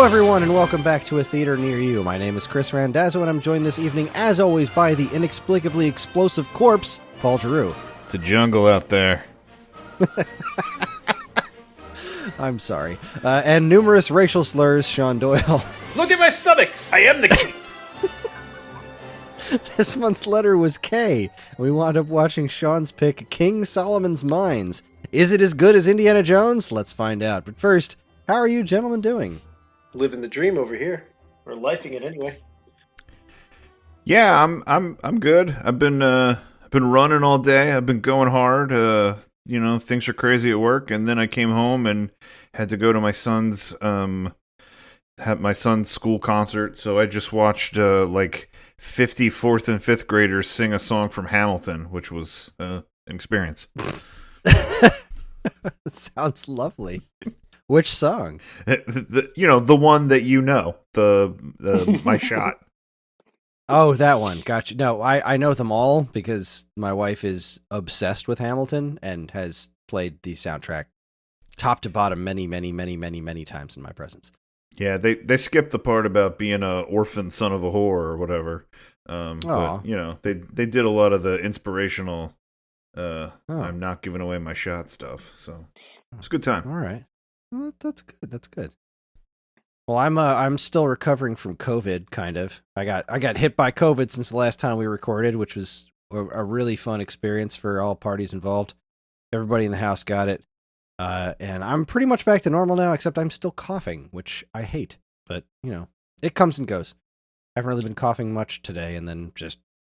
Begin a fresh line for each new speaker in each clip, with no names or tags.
Hello, everyone, and welcome back to A Theater Near You. My name is Chris Randazzo, and I'm joined this evening, as always, by the inexplicably explosive corpse, Paul Giroux.
It's a jungle out there.
I'm sorry. And numerous racial slurs, Sean Doyle.
Look at my stomach! I am the king!
This month's letter was K. We wound up watching Sean's pick, King Solomon's Mines. Is it as good as Indiana Jones? Let's find out. But first, how are you gentlemen doing?
Living the dream over here. Or lifing it anyway.
Yeah, I'm good. I've been running all day. I've been going hard. Things are crazy at work, and then I came home and had to go to my son's school concert. So I just watched 50 fourth and fifth graders sing a song from Hamilton, which was an experience.
That sounds lovely. Which song?
The one that the My Shot.
Oh, that one. Gotcha. No, I know them all because my wife is obsessed with Hamilton and has played the soundtrack top to bottom many, many, many, many, many times in my presence.
Yeah, they skipped the part about being a orphan son of a whore or whatever. But they did a lot of the inspirational I'm not giving away my shot stuff. So it's a good time.
All right. Well, that's good. That's good. Well, I'm still recovering from COVID, kind of. I got hit by COVID since the last time we recorded, which was a really fun experience for all parties involved. Everybody in the house got it. And I'm pretty much back to normal now, except I'm still coughing, which I hate. But, it comes and goes. I haven't really been coughing much today, and then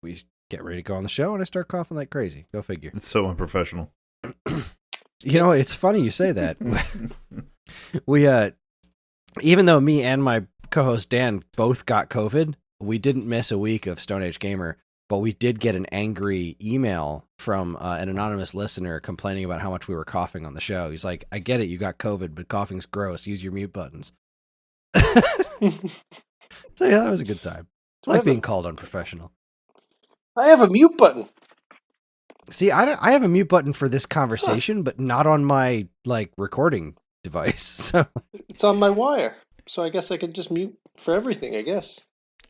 we get ready to go on the show, and I start coughing like crazy. Go figure.
It's so unprofessional.
It's funny you say that. We, even though me and my co-host Dan both got COVID, we didn't miss a week of Stone Age Gamer, but we did get an angry email from an anonymous listener complaining about how much we were coughing on the show. He's like, I get it, you got COVID, but coughing's gross. Use your mute buttons. So yeah, that was a good time. I like being called unprofessional.
I have a mute button.
See, I have a mute button for this conversation, but not on my recording device. So
it's on my wire. So I guess I could just mute for everything, I guess.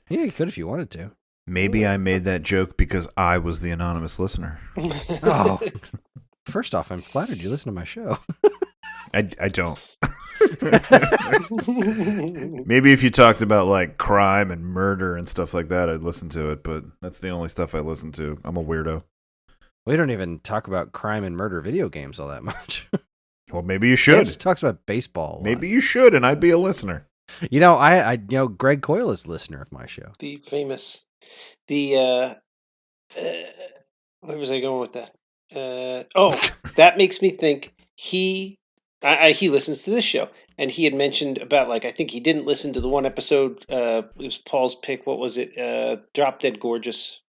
Yeah, you could if you wanted to.
Maybe I made that joke because I was the anonymous listener.
Oh. First off, I'm flattered you listen to my show.
I don't. Maybe if you talked about crime and murder and stuff like that, I'd listen to it, but that's the only stuff I listen to. I'm a weirdo.
We don't even talk about crime and murder video games all that much.
Well, maybe you should.
He just talks about baseball a lot.
Maybe you should, and I'd be a listener.
I Greg Coyle is a listener of my show.
The famous, where was I going with that? That makes me think he listens to this show, and he had mentioned about I think he didn't listen to the one episode. It was Paul's pick. What was it? Drop Dead Gorgeous.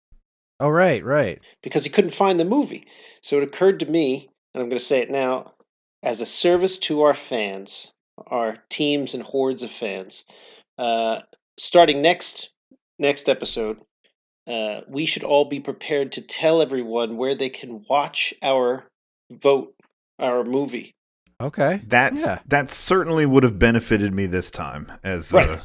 Oh, right.
Because he couldn't find the movie. So it occurred to me, and I'm going to say it now, as a service to our fans, our teams and hordes of fans, starting next episode, we should all be prepared to tell everyone where they can watch our movie.
Okay.
That certainly would have benefited me this time. As
I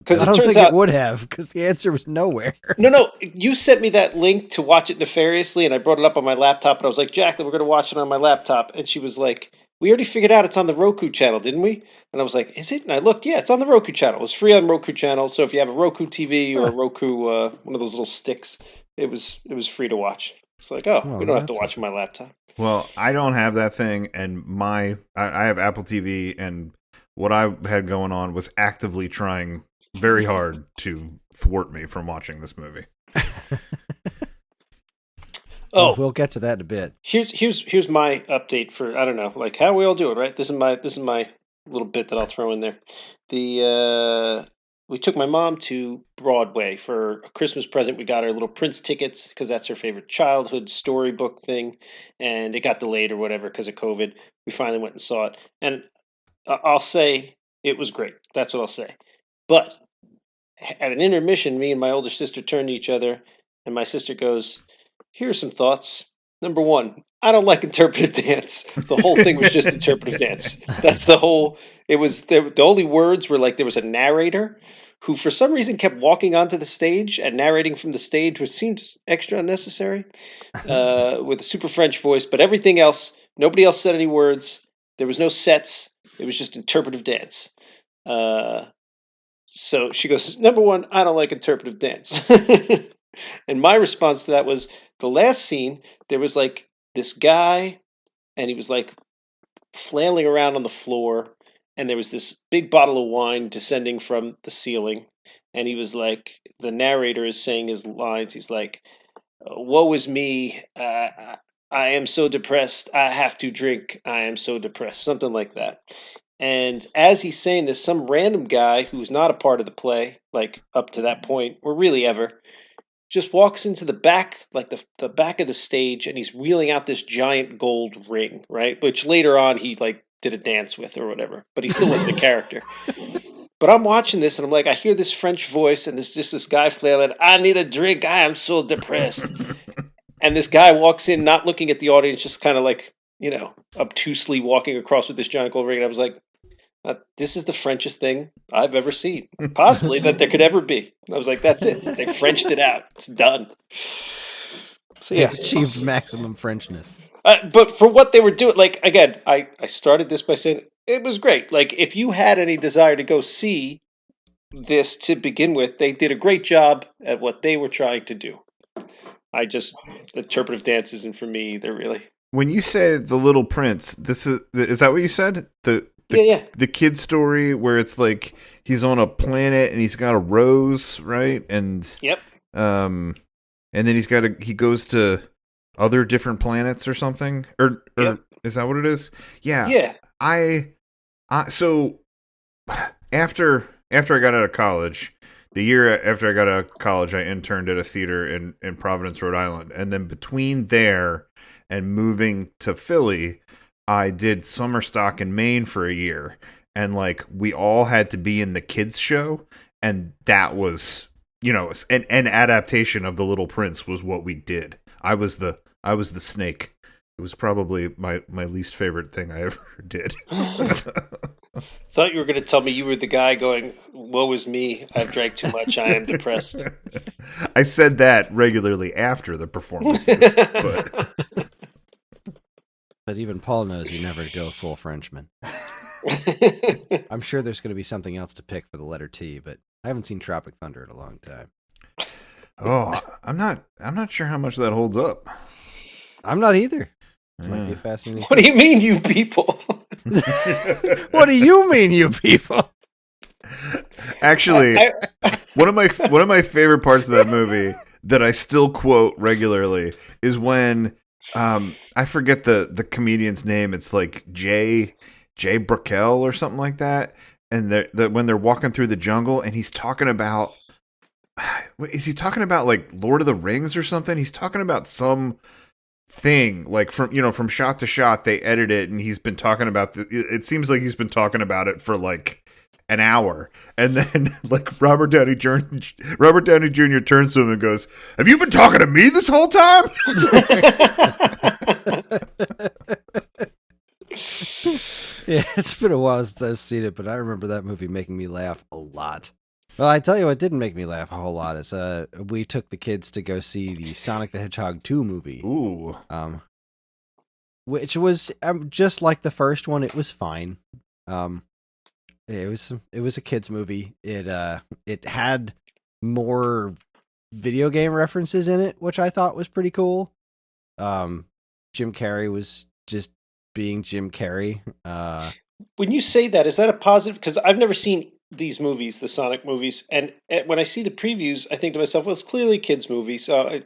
don't think it would have, because the answer was nowhere.
No, you sent me that link to watch it nefariously, and I brought it up on my laptop, and I was like, Jacqueline, we're going to watch it on my laptop. And she was like, we already figured out it's on the Roku channel, didn't we? And I was like, is it? And I looked, yeah, it's on the Roku channel. It was free on Roku channel, so if you have a Roku TV or a Roku, one of those little sticks, it was free to watch. It's like, we don't have to watch on my laptop.
Well, I don't have that thing, and I have Apple TV, and what I had going on was actively trying very hard to thwart me from watching this movie.
We'll get to that in a bit.
Here's my update for, I don't know, how we all doing, right? This is my little bit that I'll throw in there. We took my mom to Broadway for a Christmas present. We got her little Prince tickets because that's her favorite childhood storybook thing, and it got delayed or whatever because of COVID. We finally went and saw it, and I'll say it was great. That's what I'll say. But at an intermission, me and my older sister turned to each other, and my sister goes, "Here are some thoughts. Number one, I don't like interpretive dance. The whole thing was just interpretive dance. That's the whole It was the only words were like there was a narrator who for some reason kept walking onto the stage and narrating from the stage, which seemed extra unnecessary, with a super French voice. But everything else, nobody else said any words. There was no sets. It was just interpretive dance. So she goes, number one, I don't like interpretive dance. And my response to that was the last scene, there was like this guy, and he was like flailing around on the floor, and there was this big bottle of wine descending from the ceiling. And he was like, the narrator is saying his lines. He's like, woe is me. I am so depressed. I have to drink. I am so depressed. Something like that. And as he's saying this, some random guy who's not a part of the play, like up to that point, or really ever, just walks into the back, like the back of the stage, and he's wheeling out this giant gold ring, right? Which later on he like did a dance with or whatever, but he still wasn't a character. But I'm watching this and I'm like, I hear this French voice and there's just this guy flailing, I need a drink, I am so depressed. And this guy walks in, not looking at the audience, just kind of like, obtusely walking across with this giant gold ring. And I was like, this is the Frenchest thing I've ever seen, possibly that there could ever be. I was like, that's it. They Frenched it out. It's done. So yeah,
achieved maximum Frenchness.
But for what they were doing, like again, I started this by saying it was great. Like if you had any desire to go see this to begin with, they did a great job at what they were trying to do. Interpretive dance isn't for me either, really.
When you say The Little Prince, is that what you said? The kid story where it's like he's on a planet and he's got a rose, right? And
yep.
And then he goes to other different planets or something, or
yep.
Is that what it is? Yeah.
Yeah.
So after I got out of college, the year after I got out of college, I interned at a theater in Providence, Rhode Island, and then between there and moving to Philly, I did summer stock in Maine for a year, and like we all had to be in the kids show, and that was an adaptation of The Little Prince was what we did. I was the snake. It was probably my least favorite thing I ever did.
Thought you were going to tell me you were the guy going, woe is me, I've drank too much, I am depressed.
I said that regularly after the performances.
But even Paul knows you never go full Frenchman. I'm sure there's going to be something else to pick for the letter T, but I haven't seen Tropic Thunder in a long time.
Oh, I'm not sure how much that holds up.
I'm not either. Might be fascinating.
What do you mean, you people?
What do you mean, you people?
Actually, one of my favorite parts of that movie that I still quote regularly is when I forget the comedian's name. It's like Jay Brickell or something like that. And when they're walking through the jungle, and he's talking about, is he talking about like Lord of the Rings or something? He's talking about some thing like from shot to shot they edit it, and he's been talking about it seems like he's been talking about it for like an hour, and then like Robert Downey Jr. turns to him and goes, "Have you been talking to me this whole time?"
Yeah, it's been a while since I've seen it, but I remember that movie making me laugh a lot. Well, I tell you what didn't make me laugh a whole lot is we took the kids to go see the Sonic the Hedgehog 2 movie.
Ooh.
Which was just like the first one. It was fine. It was a kids movie. It had more video game references in it, which I thought was pretty cool. Jim Carrey was just being Jim Carrey.
When you say that, is that a positive? Because I've never seen these movies, the Sonic movies, and when I see the previews, I think to myself, well, it's clearly a kids' movie, so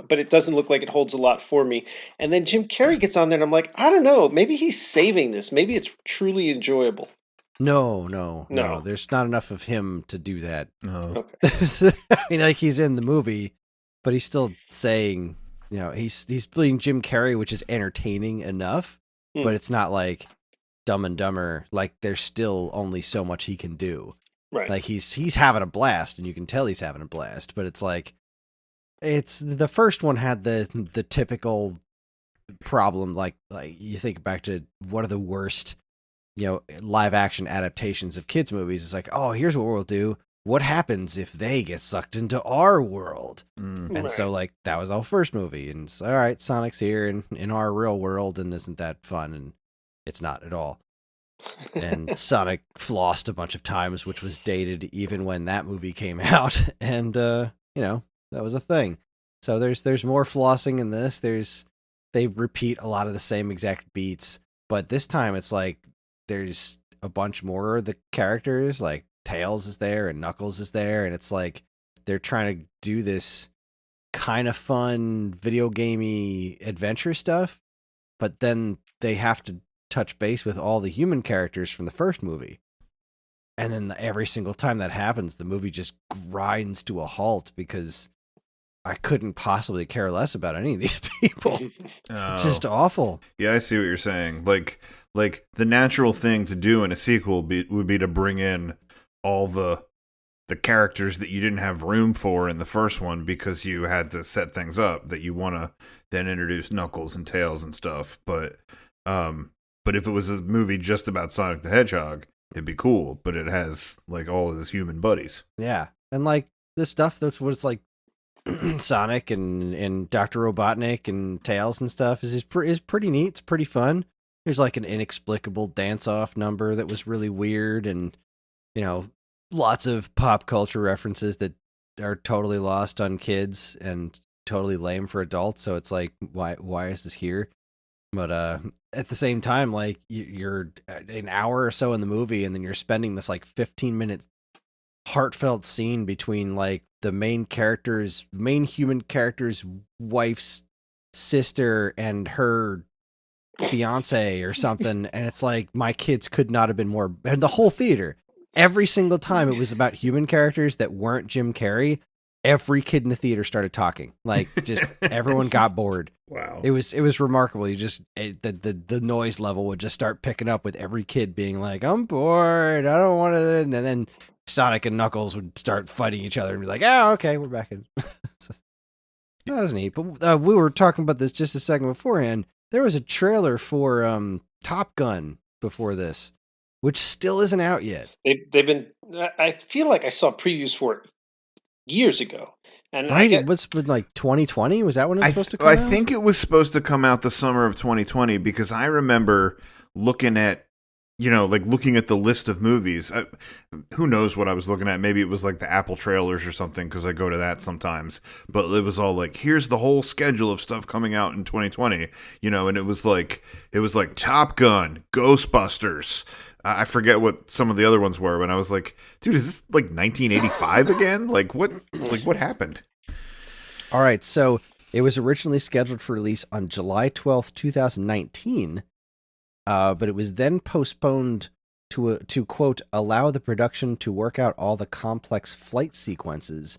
but it doesn't look like it holds a lot for me. And then Jim Carrey gets on there, and I'm like, I don't know, maybe he's saving this. Maybe it's truly enjoyable.
No. There's not enough of him to do that.
No.
Okay.
I mean, like he's in the movie, but he's still saying, he's playing Jim Carrey, which is entertaining enough, but it's not like Dumb and Dumber. Like there's still only so much he can do.
Right.
Like he's having a blast, and you can tell he's having a blast. But it's like, it's the first one had the typical problem. Like you think back to one of the worst, live action adaptations of kids movies. It's like, oh, here's what we'll do. What happens if they get sucked into our world? And so like that was our first movie, and it's all right, Sonic's here in our real world, and isn't that fun? And it's not at all. And Sonic flossed a bunch of times, which was dated even when that movie came out, and that was a thing. So there's more flossing in this. They repeat a lot of the same exact beats, but this time it's like there's a bunch more of the characters, like Tails is there and Knuckles is there, and it's like they're trying to do this kind of fun video gamey adventure stuff, but then they have to touch base with all the human characters from the first movie. And then every single time that happens, the movie just grinds to a halt because I couldn't possibly care less about any of these people. It's just awful.
Yeah, I see what you're saying. Like the natural thing to do in a sequel would be to bring in all the characters that you didn't have room for in the first one because you had to set things up that you want to then introduce Knuckles and Tails and stuff. But if it was a movie just about Sonic the Hedgehog, it'd be cool. But it has like all of his human buddies.
Yeah, and like the stuff that was like Sonic and Dr. Robotnik and Tails and stuff is pretty neat. It's pretty fun. There's like an inexplicable dance-off number that was really weird, and lots of pop culture references that are totally lost on kids and totally lame for adults. So it's like, why is this here? But at the same time, like you're an hour or so in the movie, and then you're spending this like 15-minute heartfelt scene between like the main human character's wife's sister and her fiance or something. And it's like, my kids could not have been more, and the whole theater, every single time it was about human characters that weren't Jim Carrey, every kid in the theater started talking. Like, just everyone got bored.
Wow.
It was remarkable. You just the noise level would just start picking up with every kid being like, I'm bored, I don't want to, and then Sonic and Knuckles would start fighting each other and be like, oh, okay, we're back in. So, that was neat. But we were talking about this just a second beforehand. There was a trailer for Top Gun before this, which still isn't out yet.
They've been. I feel like I saw previews for it years ago. And
right,
it was like 2020. Was that when it was supposed to come out?
I think it was supposed to come out the summer of 2020 because I remember looking at, looking at the list of movies. Who knows what I was looking at? Maybe it was like the Apple trailers or something because I go to that sometimes. But it was all like, here's the whole schedule of stuff coming out in 2020. And it was like Top Gun, Ghostbusters. I forget what some of the other ones were, but I was like, dude, is this like 1985 again? What happened?
All right, so it was originally scheduled for release on July 12th, 2019, but it was then postponed to quote, allow the production to work out all the complex flight sequences,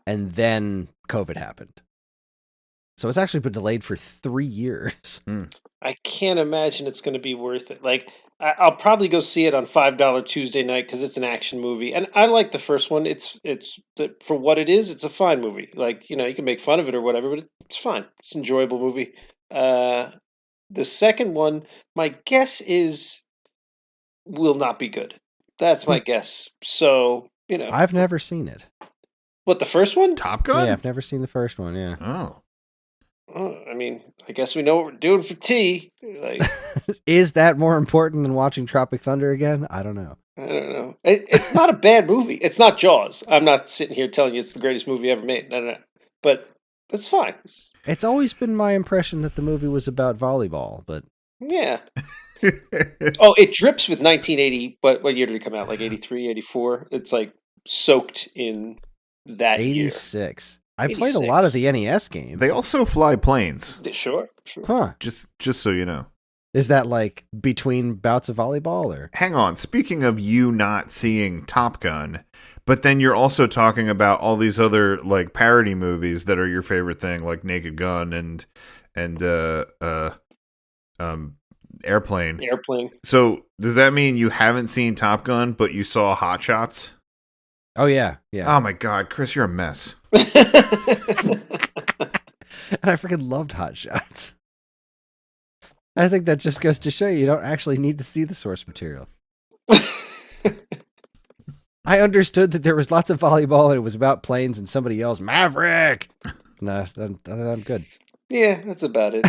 and then COVID happened. So it's actually been delayed for 3 years.
I can't imagine it's going to be worth it. Like, I'll probably go see it on $5 Tuesday night because it's an action movie, and I like the first one. It's for what it is. It's a fine movie. Like, you can make fun of it or whatever, but it's fine. It's an enjoyable movie. The second one, my guess is, will not be good. That's my guess. So
I've never seen it.
What, the first one?
Top Gun?
Yeah, I've never seen the first one. Yeah.
Oh.
I mean, I guess we know what we're doing for tea. Like,
is that more important than watching Tropic Thunder again? I don't know.
It's not a bad movie. It's not Jaws. I'm not sitting here telling you it's the greatest movie ever made. No. But it's fine.
It's always been my impression that the movie was about volleyball, but
yeah. Oh, it drips with 1980. What year did it come out? Like 83, 84? It's like soaked in that
86.
Year.
I played a lot of the NES games.
They also fly planes.
Sure.
Huh.
Just so you know.
Is that like between bouts of volleyball or?
Hang on. Speaking of you not seeing Top Gun, but then you're also talking about all these other like parody movies that are your favorite thing, like Naked Gun and Airplane. So does that mean you haven't seen Top Gun, but you saw Hot Shots?
Oh yeah.
Oh my God, Chris, you're a mess.
And I freaking loved Hot Shots. I think that just goes to show you don't actually need to see the source material. I understood that there was lots of volleyball and it was about planes and somebody yells, Maverick! No, I'm good.
Yeah, that's about it.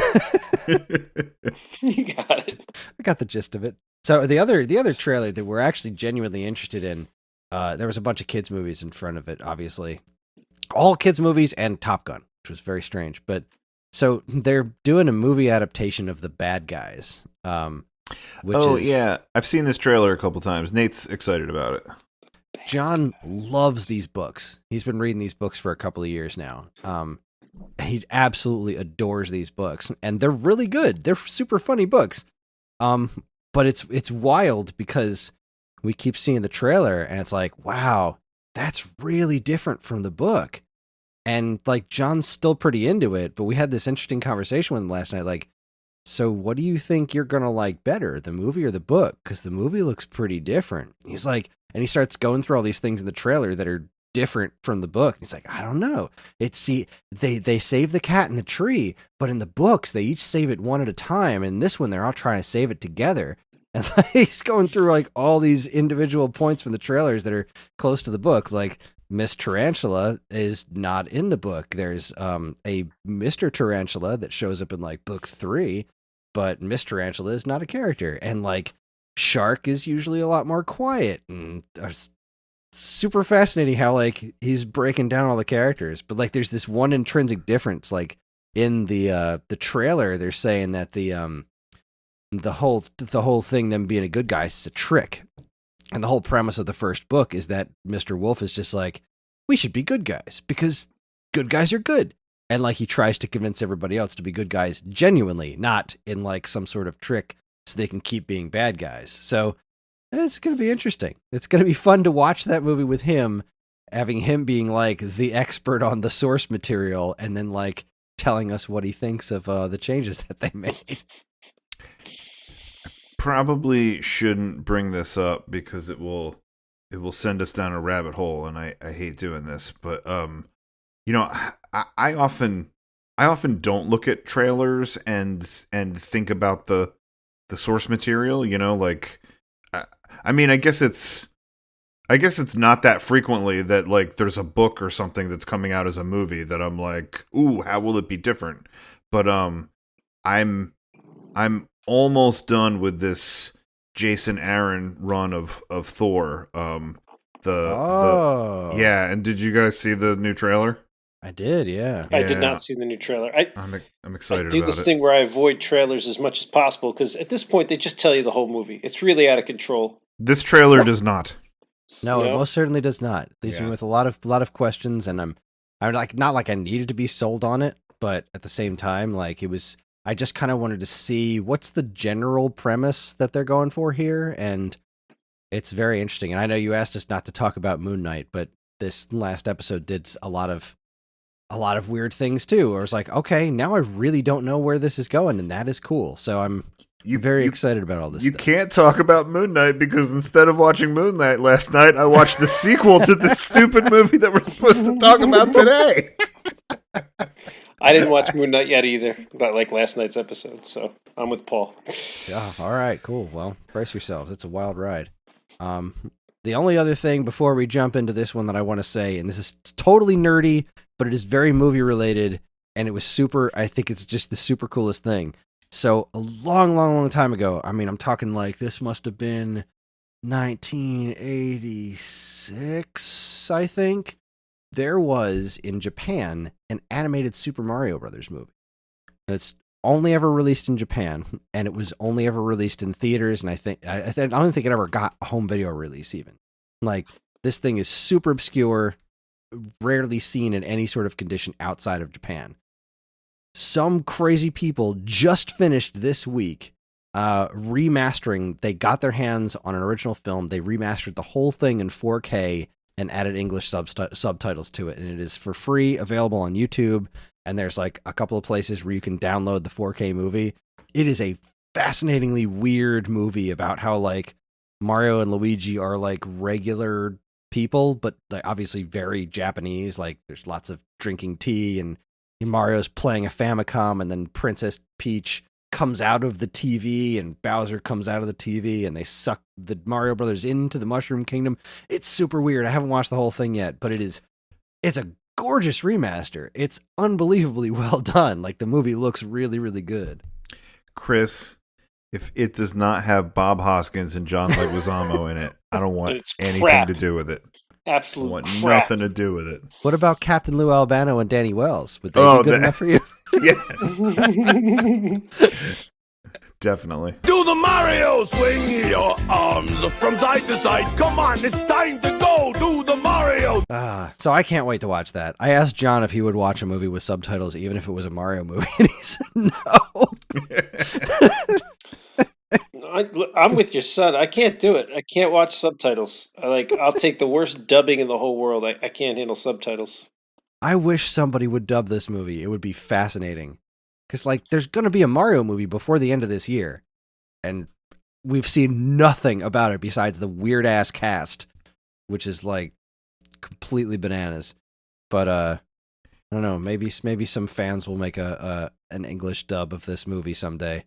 You got it.
I got the gist of it. So the other trailer that we're actually genuinely interested in, there was a bunch of kids movies in front of it, obviously. All kids movies and Top Gun, which was very strange. But so they're doing a movie adaptation of The Bad Guys.
Yeah. I've seen this trailer a couple times. Nate's excited about it.
John loves these books. He's been reading these books for a couple of years now. He absolutely adores these books, and they're really good. They're super funny books. But it's wild because we keep seeing the trailer, and it's like, wow, that's really different from the book. And like John's still pretty into it, but we had this interesting conversation with him last night. Like, so what do you think you're gonna like better, the movie or the book? Because the movie looks pretty different. He's like, and he starts going through all these things in the trailer that are different from the book. He's like, I don't know. They save the cat in the tree, but in the books they each save it one at a time. And this one they're all trying to save it together. And like, he's going through like all these individual points from the trailers that are close to the book. Like Miss Tarantula is not in the book. There's a Mr. Tarantula that shows up in like book 3, but Miss Tarantula is not a character. And like Shark is usually a lot more quiet, and it's super fascinating how like he's breaking down all the characters. But like there's this one intrinsic difference. Like in the trailer, they're saying that the whole thing, them being a good guy, is a trick. And the whole premise of the first book is that Mr. Wolf is just like, we should be good guys because good guys are good. And like he tries to convince everybody else to be good guys genuinely, not in like some sort of trick so they can keep being bad guys. So it's going to be interesting. It's going to be fun to watch that movie with him, having him being like the expert on the source material and then like telling us what he thinks of the changes that they made.
Probably shouldn't bring this up because it will send us down a rabbit hole, and I hate doing this, but you know, I often don't look at trailers and think about the source material, you know, like I mean, I guess it's not that frequently that like there's a book or something that's coming out as a movie that I'm like, ooh, how will it be different? But I'm almost done with this Jason Aaron run of Thor. Yeah, and did you guys see the new trailer?
I did, yeah.
I did not see the new trailer.
I'm excited about it.
I do this thing where I avoid trailers as much as possible because at this point they just tell you the whole movie. It's really out of control.
This trailer does not.
No, it most certainly does not. Leaves me with a lot of questions, and I'm like not like I needed to be sold on it, but at the same time, like I just kind of wanted to see what's the general premise that they're going for here, and it's very interesting. And I know you asked us not to talk about Moon Knight, but this last episode did a lot of weird things too. I was like, okay, now I really don't know where this is going, and that is cool. So I'm very excited about all this.
You can't talk about Moon Knight because instead of watching Moon Knight last night, I watched the sequel to this stupid movie that we're supposed to talk about today.
I didn't watch Moon Knight yet either, but like last night's episode, so I'm with Paul.
Yeah, all right, cool. Well, brace yourselves. It's a wild ride. The only other thing before we jump into this one that I want to say, and this is totally nerdy, but it is very movie related, and it was super, I think it's just the super coolest thing. So a long time ago, I mean, I'm talking like this must have been 1986, I think. There was, in Japan, an animated Super Mario Brothers movie. It's only ever released in Japan, and it was only ever released in theaters, and I don't think it ever got a home video release even. Like, this thing is super obscure, rarely seen in any sort of condition outside of Japan. Some crazy people just finished this week remastering. They got their hands on an original film, they remastered the whole thing in 4K, and added English subtitles to it, and it is for free, available on YouTube, and there's like a couple of places where you can download the 4K movie. It is a fascinatingly weird movie about how like Mario and Luigi are like regular people, but like obviously very Japanese. Like there's lots of drinking tea, and Mario's playing a Famicom, and then Princess Peach comes out of the TV and Bowser comes out of the TV and they suck the Mario Brothers into the Mushroom Kingdom. It's super weird. I haven't watched the whole thing yet, but it's a gorgeous remaster. It's unbelievably well done. Like, the movie looks really, really good.
Kris, if it does not have Bob Hoskins and John Leguizamo in it, I don't want anything to do with it.
Absolute
I want
crap.
nothing to do with it.
What about Captain Lou Albano and Danny Wells? Would they be good enough for you?
Yeah. Definitely.
Do the Mario, swing your arms from side to side. Come on, it's time to go. Do the Mario.
So I can't wait to watch that. I asked John if he would watch a movie with subtitles, even if it was a Mario movie, and he said no.
I'm with your son. I can't do it. I can't watch subtitles. I'll take the worst dubbing in the whole world. I can't handle subtitles.
I wish somebody would dub this movie. It would be fascinating. Because, like, there's going to be a Mario movie before the end of this year. And we've seen nothing about it besides the weird-ass cast, which is, like, completely bananas. But, I don't know. Maybe some fans will make an English dub of this movie someday.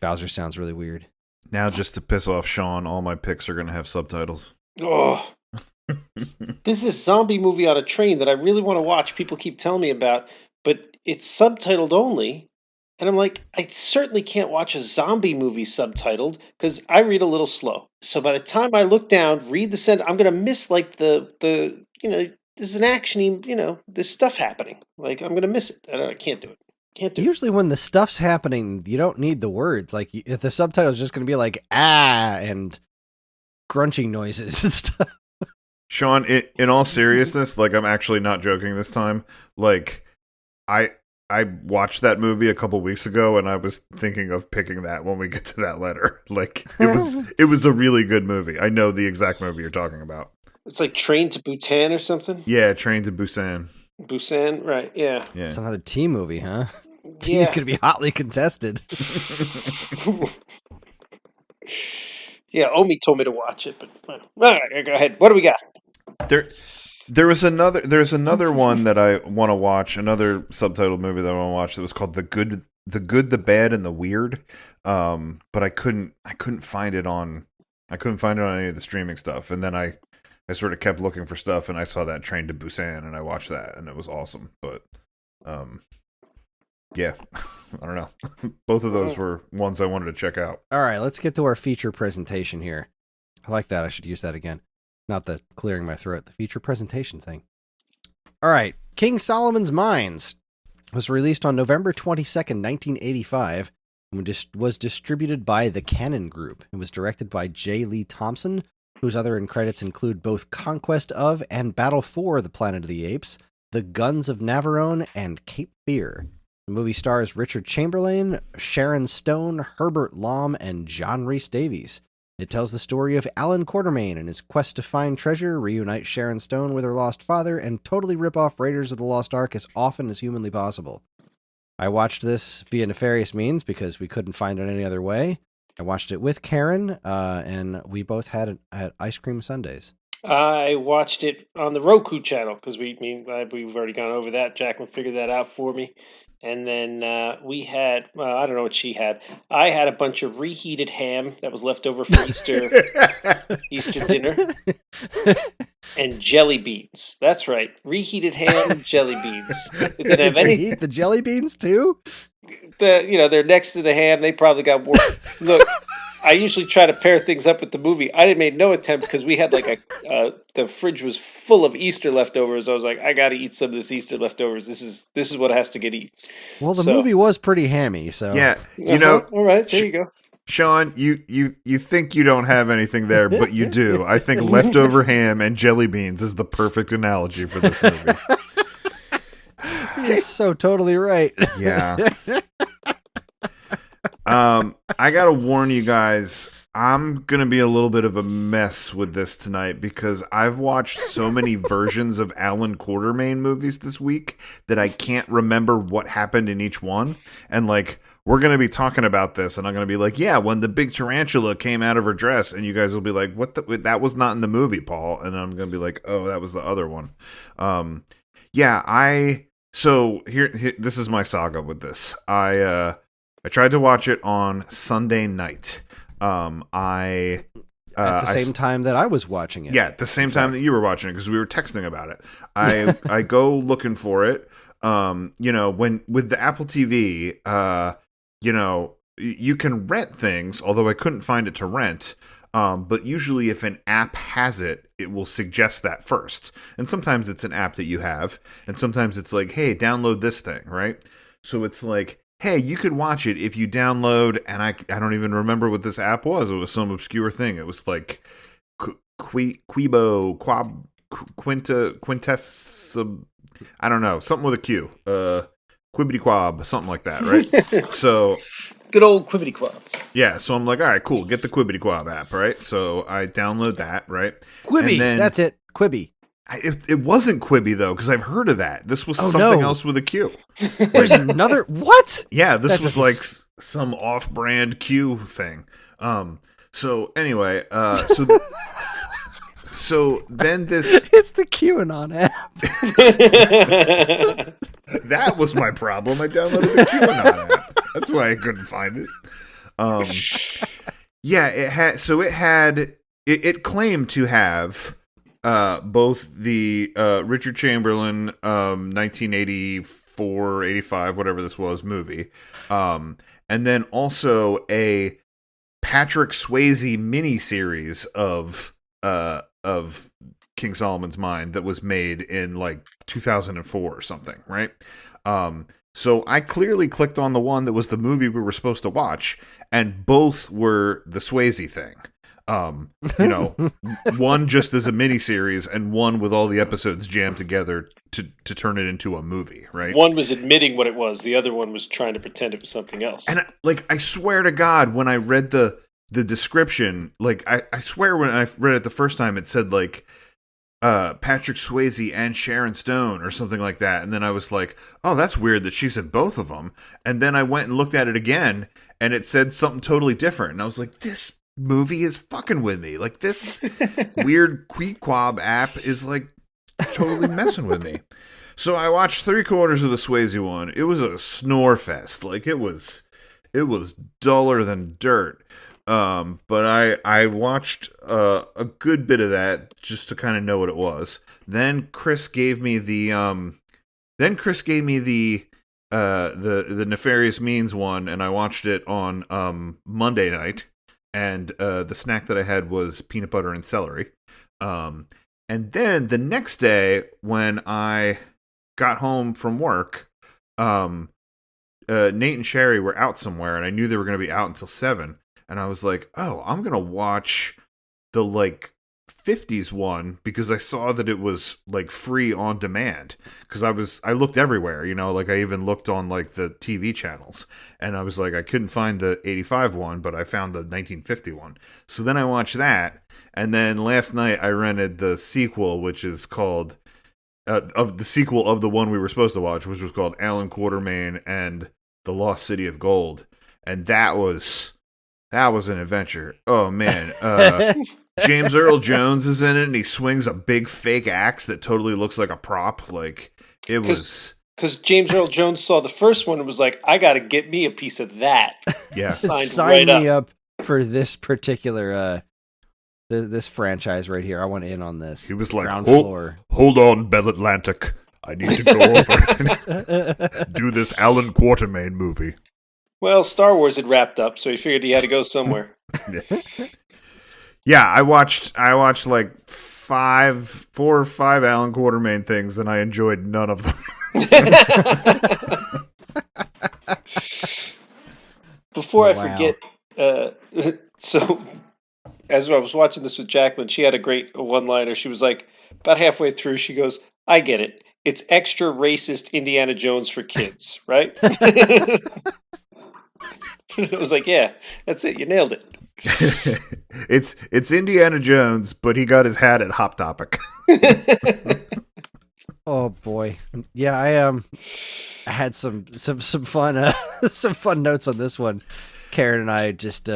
Bowser sounds really weird.
Now, just to piss off Sean, all my picks are going to have subtitles.
Oh. There's this zombie movie on a train that I really want to watch. People keep telling me about, but it's subtitled only. And I'm like, I certainly can't watch a zombie movie subtitled because I read a little slow. So by the time I look down, read the sentence, I'm going to miss like the there's an action-y, there's stuff happening. Like, I'm going to miss it. I can't do it.
Usually when the stuff's happening, you don't need the words. Like, if the subtitle is just going to be like, and grunching noises and stuff.
Sean, in all seriousness, like, I'm actually not joking this time. Like, I watched that movie a couple weeks ago, and I was thinking of picking that when we get to that letter. Like, it was a really good movie. I know the exact movie you're talking about.
It's like Train to Bhutan or something?
Yeah, Train to Busan.
Busan, right, yeah.
It's another T movie, huh?
Yeah.
T's going to be hotly contested.
Yeah, Omi told me to watch it, but all right, go ahead. What do we got?
There's another one that I want to watch, another subtitled movie that I want to watch that was called The Good, the Bad, and the Weird. But I couldn't find it on any of the streaming stuff. And then I sort of kept looking for stuff, and I saw that Train to Busan, and I watched that, and it was awesome. But yeah, I don't know. Both of those were ones I wanted to check out.
All right, let's get to our feature presentation here. I like that. I should use that again. Not the clearing my throat, the feature presentation thing. All right, King Solomon's Mines was released on November 22nd, 1985, and was distributed by the Cannon Group. It was directed by J. Lee Thompson, whose other credits include both Conquest of and Battle for the Planet of the Apes, The Guns of Navarone, and Cape Fear. The movie stars Richard Chamberlain, Sharon Stone, Herbert Lom, and John Rhys Davies. It tells the story of Alan Quartermain and his quest to find treasure, reunite Sharon Stone with her lost father, and totally rip off Raiders of the Lost Ark as often as humanly possible. I watched this via nefarious means because we couldn't find it any other way. I watched it with Karen, and we both had ice cream sundaes. I
watched it on the Roku channel because we've already gone over that. Jacqueline figured that out for me. And then we had, I don't know what she had. I had a bunch of reheated ham that was left over from Easter dinner. And jelly beans. That's right. Reheated ham and jelly beans.
Did you eat the jelly beans too?
They're next to the ham. They probably got warm. Look, I usually try to pair things up with the movie. I made no attempt because we had the fridge was full of Easter leftovers. I was like, I got to eat some of this Easter leftovers. This is what has to get eaten.
Well, the movie was pretty hammy, so
yeah,
all right, there you go.
Sean, you think you don't have anything there, but you do. I think leftover ham and jelly beans is the perfect analogy for this movie.
You're so totally right.
Yeah. I gotta warn you guys, I'm gonna be a little bit of a mess with this tonight because I've watched so many versions of Alan Quartermain movies this week that I can't remember what happened in each one. And we're gonna be talking about this, and I'm gonna be like, yeah, when the big tarantula came out of her dress, and you guys will be like, what? That was not in the movie, Paul. And I'm gonna be like, oh, that was the other one. So here, this is my saga with this. I I tried to watch it on Sunday night.
At the same time that I was watching it.
Yeah, at the same time that you were watching it, because we were texting about it. I go looking for it. When with the Apple TV, you can rent things, although I couldn't find it to rent. But usually if an app has it, it will suggest that first. And sometimes it's an app that you have, and sometimes it's like, hey, download this thing, right? So it's like, hey, you could watch it if you download, and I don't even remember what this app was. It was some obscure thing. It was like Quintess, I don't know, something with a Q. Quibbity Quab, something like that, right? So
good old Quibbity Quab.
Yeah, so I'm like, all right, cool, get the Quibbity Quab app, right? So I download that, right?
Quibi, that's it, Quibi.
It wasn't Quibi, though, because I've heard of that. This was something else with a Q.
There's another... What?
Yeah, this was like some off-brand Q thing. So anyway, so then this...
It's the QAnon app.
That was my problem. I downloaded the QAnon app. That's why I couldn't find it. Yeah, it claimed to have both the Richard Chamberlain 1984, 85, whatever this was, movie, and then also a Patrick Swayze miniseries of King Solomon's Mine that was made in like 2004 or something, right? So I clearly clicked on the one that was the movie we were supposed to watch, and both were the Swayze thing. One just as a miniseries, and one with all the episodes jammed together to turn it into a movie, right?
One was admitting what it was, the other one was trying to pretend it was something else.
And I swear to God, when I read the description, like I swear when I read it the first time, it said like Patrick Swayze and Sharon Stone or something like that, and then I was like, oh, that's weird that she's in both of them. And then I went and looked at it again, and it said something totally different, and I was like, this movie is fucking with me. Like, this weird Queequab app is like totally messing with me. So I watched 3/4 of the Swayze one. It was a snore fest. Like, it was duller than dirt. But I watched a good bit of that just to kind of know what it was. Then Kris gave me the Nefarious Means one, and I watched it on Monday night. And the snack that I had was peanut butter and celery. And then the next day, when I got home from work, Nate and Sherry were out somewhere, and I knew they were going to be out until 7. And I was like, oh, I'm going to watch the, like, 50s one, because I saw that it was, like, free on demand. Because I looked everywhere, like, I even looked on, like, the TV channels. And I was like, I couldn't find the 85 one, but I found the 1950 one. So then I watched that. And then last night I rented the sequel, which is called, of the one we were supposed to watch, which was called Alan Quatermain and the Lost City of Gold. And that was an adventure. Oh, man. James Earl Jones is in it, and he swings a big fake axe that totally looks like a prop. Like, it was...
Because James Earl Jones saw the first one and was like, I got to get me a piece of that.
Yeah.
Sign me up for this particular... this franchise right here. I want in on this.
He was like,
floor.
Hold on, Bell Atlantic. I need to go over and do this Alan Quatermain movie.
Well, Star Wars had wrapped up, so he figured he had to go somewhere.
Yeah, I watched like 4 or 5 Alan Quatermain things, and I enjoyed none of them.
Before I forget, so as I was watching this with Jacqueline, she had a great one-liner. She was like, about halfway through, she goes, I get it. It's extra racist Indiana Jones for kids, right? I was like, yeah, that's it. You nailed it.
It's Indiana Jones, but he got his hat at Hot Topic.
Oh boy, yeah, I had some fun some fun notes on this one. Karen and I just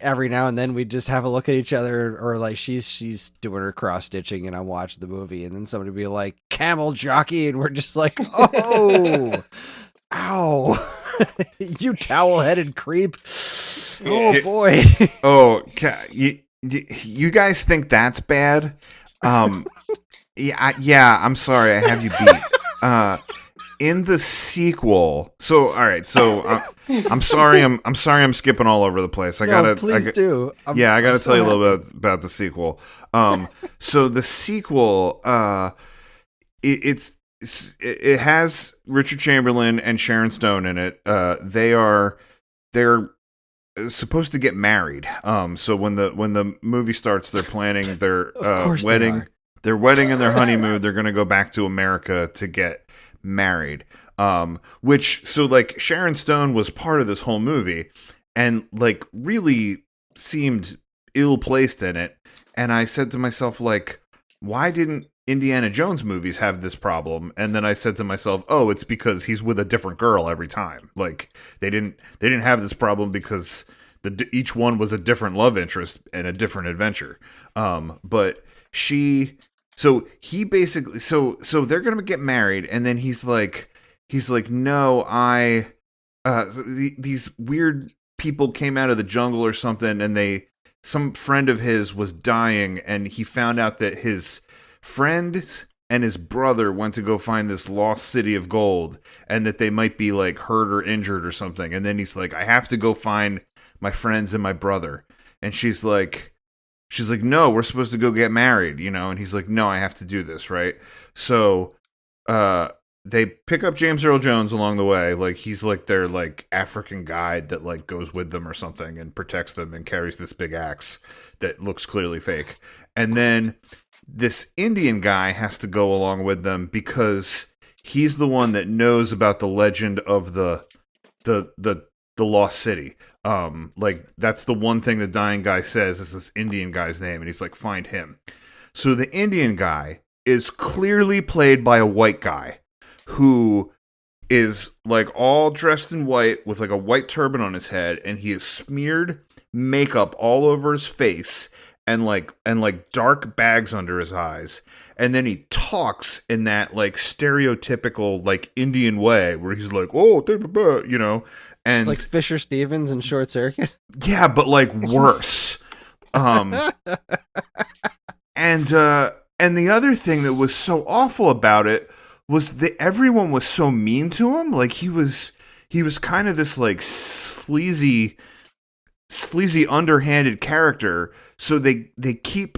every now and then we just have a look at each other, or like she's doing her cross stitching and I watch the movie, and then somebody will be like, camel jockey, and we're just like, oh, ow. You towel-headed creep. Oh, boy.
You guys think that's bad? Yeah, I'm sorry. I have you beat. In the sequel, all right. I'm sorry. I'm sorry. I'm skipping all over the place. I gotta tell you a little bit about the sequel. So the sequel, it has Richard Chamberlain and Sharon Stone in it. They're supposed to get married. So when the movie starts, they're planning their wedding. Their wedding and their honeymoon. They're going to go back to America to get married. Like Sharon Stone was part of this whole movie and like really seemed ill-placed in it. And I said to myself, like, why didn't Indiana Jones movies have this problem? And then I said to myself, oh, it's because he's with a different girl every time. Like they didn't have this problem because each one was a different love interest and a different adventure. But he basically they're gonna get married, and then he's like, no, these weird people came out of the jungle or something, and some friend of his was dying, and he found out that his friend and his brother went to go find this lost city of gold, and that they might be like hurt or injured or something. And then he's like, I have to go find my friends and my brother. And she's like, no, we're supposed to go get married, and he's like, no, I have to do this, right? So they pick up James Earl Jones along the way, like he's like their like African guide that like goes with them or something and protects them and carries this big axe that looks clearly fake. And then this Indian guy has to go along with them because he's the one that knows about the legend of the lost city. Like that's the one thing the dying guy says is this Indian guy's name, and he's like, find him. So the Indian guy is clearly played by a white guy who is like all dressed in white with like a white turban on his head, and he has smeared makeup all over his face and like dark bags under his eyes. And then he talks in that like stereotypical like Indian way where he's like, oh, and
it's like Fisher Stevens in Short Circuit.
Yeah, but like worse. And the other thing that was so awful about it was that everyone was so mean to him. Like he was kind of this like sleazy underhanded character. So they keep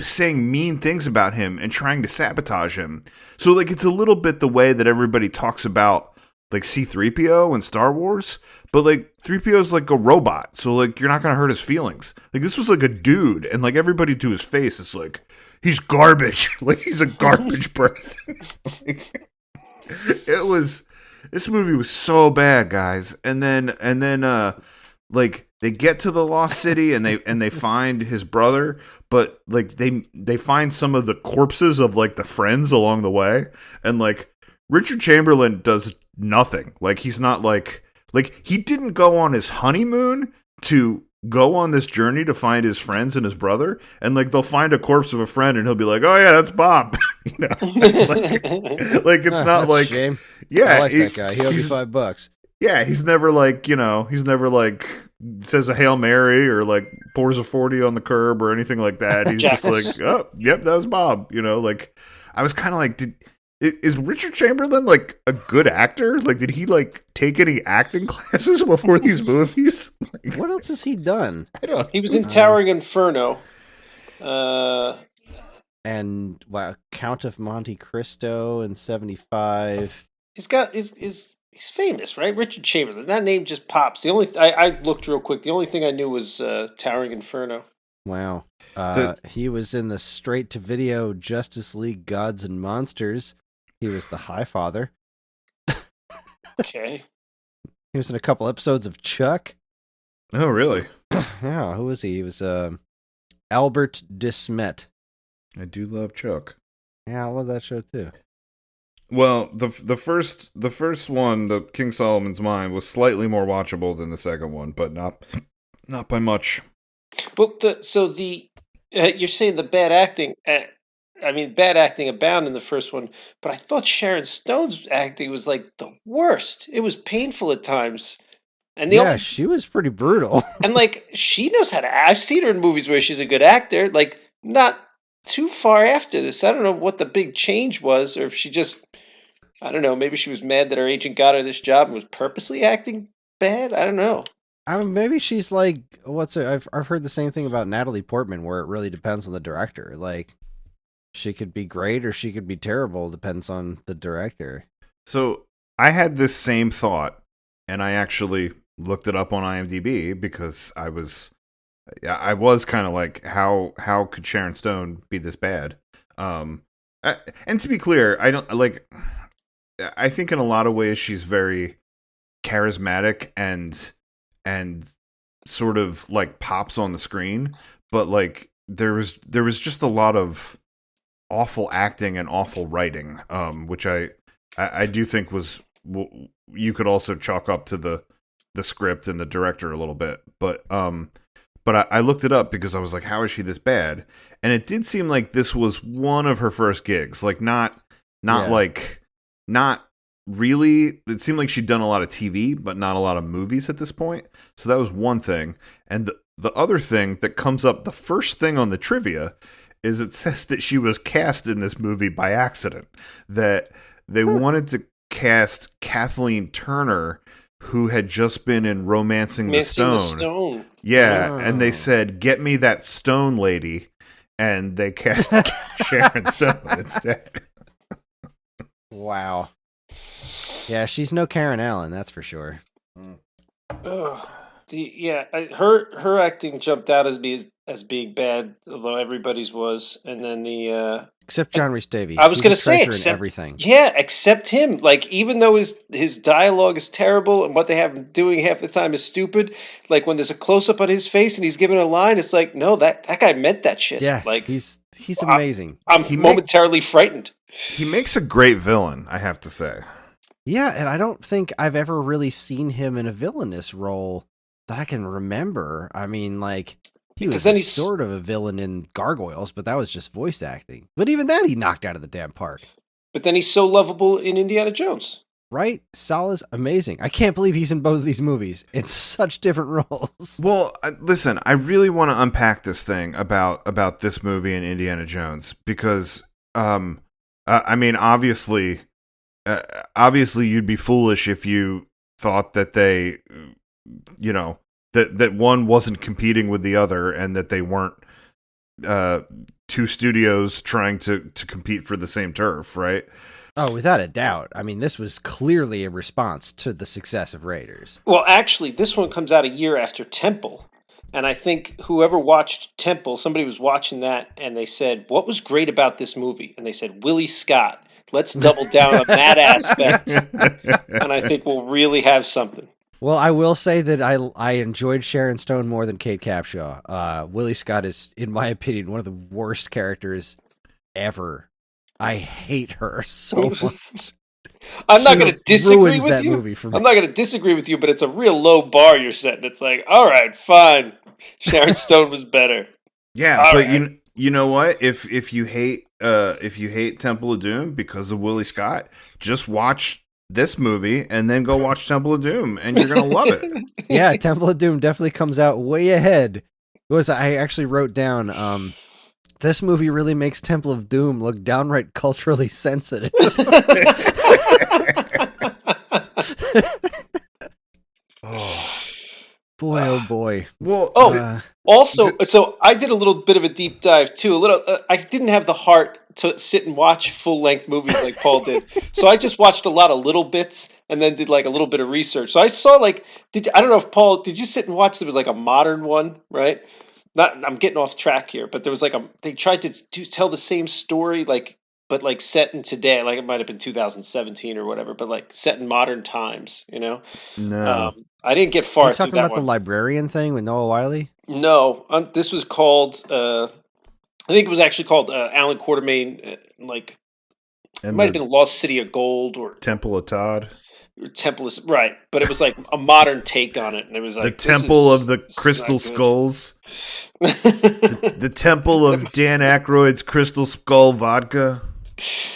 saying mean things about him and trying to sabotage him. So like it's a little bit the way that everybody talks about like C-3PO in Star Wars, but like 3PO is like a robot, so like you're not gonna hurt his feelings. Like this was like a dude, and like everybody to his face is like he's garbage. Like he's a garbage person. This movie was so bad, guys. And then like they get to the lost city and they find his brother, but like they find some of the corpses of like the friends along the way, and like Richard Chamberlain does nothing. Like he's not like he didn't go on his honeymoon to go on this journey to find his friends and his brother, and like they'll find a corpse of a friend and he'll be like, oh yeah, that's Bob. like it's not like a shame. Yeah,
I like that guy. He owed me $5.
Yeah, he's never like says a Hail Mary or like pours a 40 on the curb or anything like that. He's just like, oh yep, that was Bob. Like I was kind of like, is Richard Chamberlain like a good actor? Like, did he like take any acting classes before these movies? Like,
what else has he done?
I don't.
He was in Towering Inferno.
And Count of Monte Cristo in '75.
He's famous, right? Richard Chamberlain. That name just pops. The only I looked real quick. The only thing I knew was Towering Inferno.
Wow. He was in the straight-to-video Justice League Gods and Monsters. He was the High Father.
Okay.
He was in a couple episodes of Chuck.
Oh, really?
Yeah, who was he? He was Albert Desmet.
I do love Chuck.
Yeah, I love that show too.
Well, the first one, the King Solomon's Mine, was slightly more watchable than the second one, but not by much.
But you're saying the bad acting. I mean, bad acting abound in the first one, but I thought Sharon Stone's acting was like the worst. It was painful at times. And
she was pretty brutal.
And like she knows how to act. I've seen her in movies where she's a good actor, like not too far after this. I don't know what the big change was, or if she just, I don't know, maybe she was mad that her agent got her this job and was purposely acting bad. I don't know.
I mean, maybe she's like, I've heard the same thing about Natalie Portman, where it really depends on the director. Like, she could be great or she could be terrible, depends on the director.
So I had this same thought, and I actually looked it up on IMDb because I was kind of like, how could Sharon Stone be this bad? And to be clear, I think in a lot of ways she's very charismatic and sort of like pops on the screen, but like there was just a lot of awful acting and awful writing, which I do think was, you could also chalk up to the script and the director a little bit, but I looked it up because I was like, how is she this bad? And it did seem like this was one of her first gigs, like not really. It seemed like she'd done a lot of TV, but not a lot of movies at this point. So that was one thing. And the other thing that comes up, the first thing on the trivia, is it says that she was cast in this movie by accident. That they wanted to cast Kathleen Turner, who had just been in Romancing the Stone. Yeah, and they said, get me that Stone lady. And they cast Sharon Stone instead.
Wow. Yeah, she's no Karen Allen, that's for sure.
Her acting jumped out as being bad, although everybody's was, and then
except John Rhys Davies.
I was going to say
everything.
Yeah, except him. Like, even though his dialogue is terrible and what they have him doing half the time is stupid, like when there's a close up on his face and he's giving a line, it's like, no, that guy meant that shit.
Yeah,
like
he's amazing.
I'm momentarily frightened.
He makes a great villain, I have to say.
Yeah, and I don't think I've ever really seen him in a villainous role that I can remember. I mean, like, he's sort of a villain in Gargoyles, but that was just voice acting. But even that he knocked out of the damn park.
But then he's so lovable in Indiana Jones.
Right? Sal's amazing. I can't believe he's in both of these movies. It's such different roles.
Well, listen, I really want to unpack this thing about this movie and Indiana Jones because, I mean, obviously you'd be foolish if you thought that they, that one wasn't competing with the other and that they weren't two studios trying to compete for the same turf, right?
Oh, without a doubt. I mean, this was clearly a response to the success of Raiders.
Well, actually, this one comes out a year after Temple. And I think whoever watched Temple, somebody was watching that and they said, what was great about this movie? And they said, Willie Scott. Let's double down on that aspect. And I think we'll really have something.
Well, I will say that I enjoyed Sharon Stone more than Kate Capshaw. Willie Scott is, in my opinion, one of the worst characters ever. I hate her so much.
I'm not going to disagree with
that
you.
Movie for me.
I'm not going to disagree with you, but it's a real low bar you're setting. It's like, all right, fine. Sharon Stone was better.
Yeah, all but right. You know what? If you hate Temple of Doom because of Willie Scott, just watch this movie and then go watch Temple of Doom, and you're gonna love it.
Yeah, Temple of Doom definitely comes out way ahead. I actually wrote down, this movie really makes Temple of Doom look downright culturally sensitive. Boy, oh boy.
Well,
so I did a little bit of a deep dive too. I didn't have the heart to sit and watch full length movies like Paul did. So I just watched a lot of little bits and then did like a little bit of research. So I saw I don't know if Paul, did you sit and watch? There was like a modern one, right? I'm getting off track here, but there was they tried to tell the same story, but set in today, like it might have been 2017 or whatever, but set in modern times,
No.
I didn't get far.
Are you talking about the librarian thing with Noah Wyle?
No, this was called. I think it was actually called Alan Quartermain. It might have been Lost City of Gold or
Temple of Todd.
Temple is right, but it was like a modern take on it, and it was like
the Temple of the Crystal Skulls, the Temple of Dan Aykroyd's Crystal Skull vodka.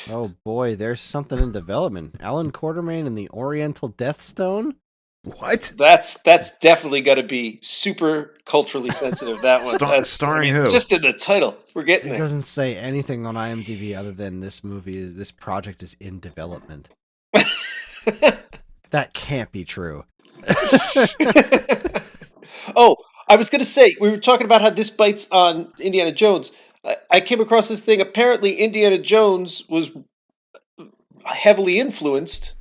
Oh boy, there's something in development. Alan Quartermain and the Oriental Death Stone.
What?
That's definitely got to be super culturally sensitive. That one.
Starring who?
Just in the title, we're getting
It
there.
doesn't say anything on IMDb other than this project is in development. That can't be true.
Oh, I was going to say, we were talking about how this bites on Indiana Jones. I came across this thing. Apparently, Indiana Jones was heavily influenced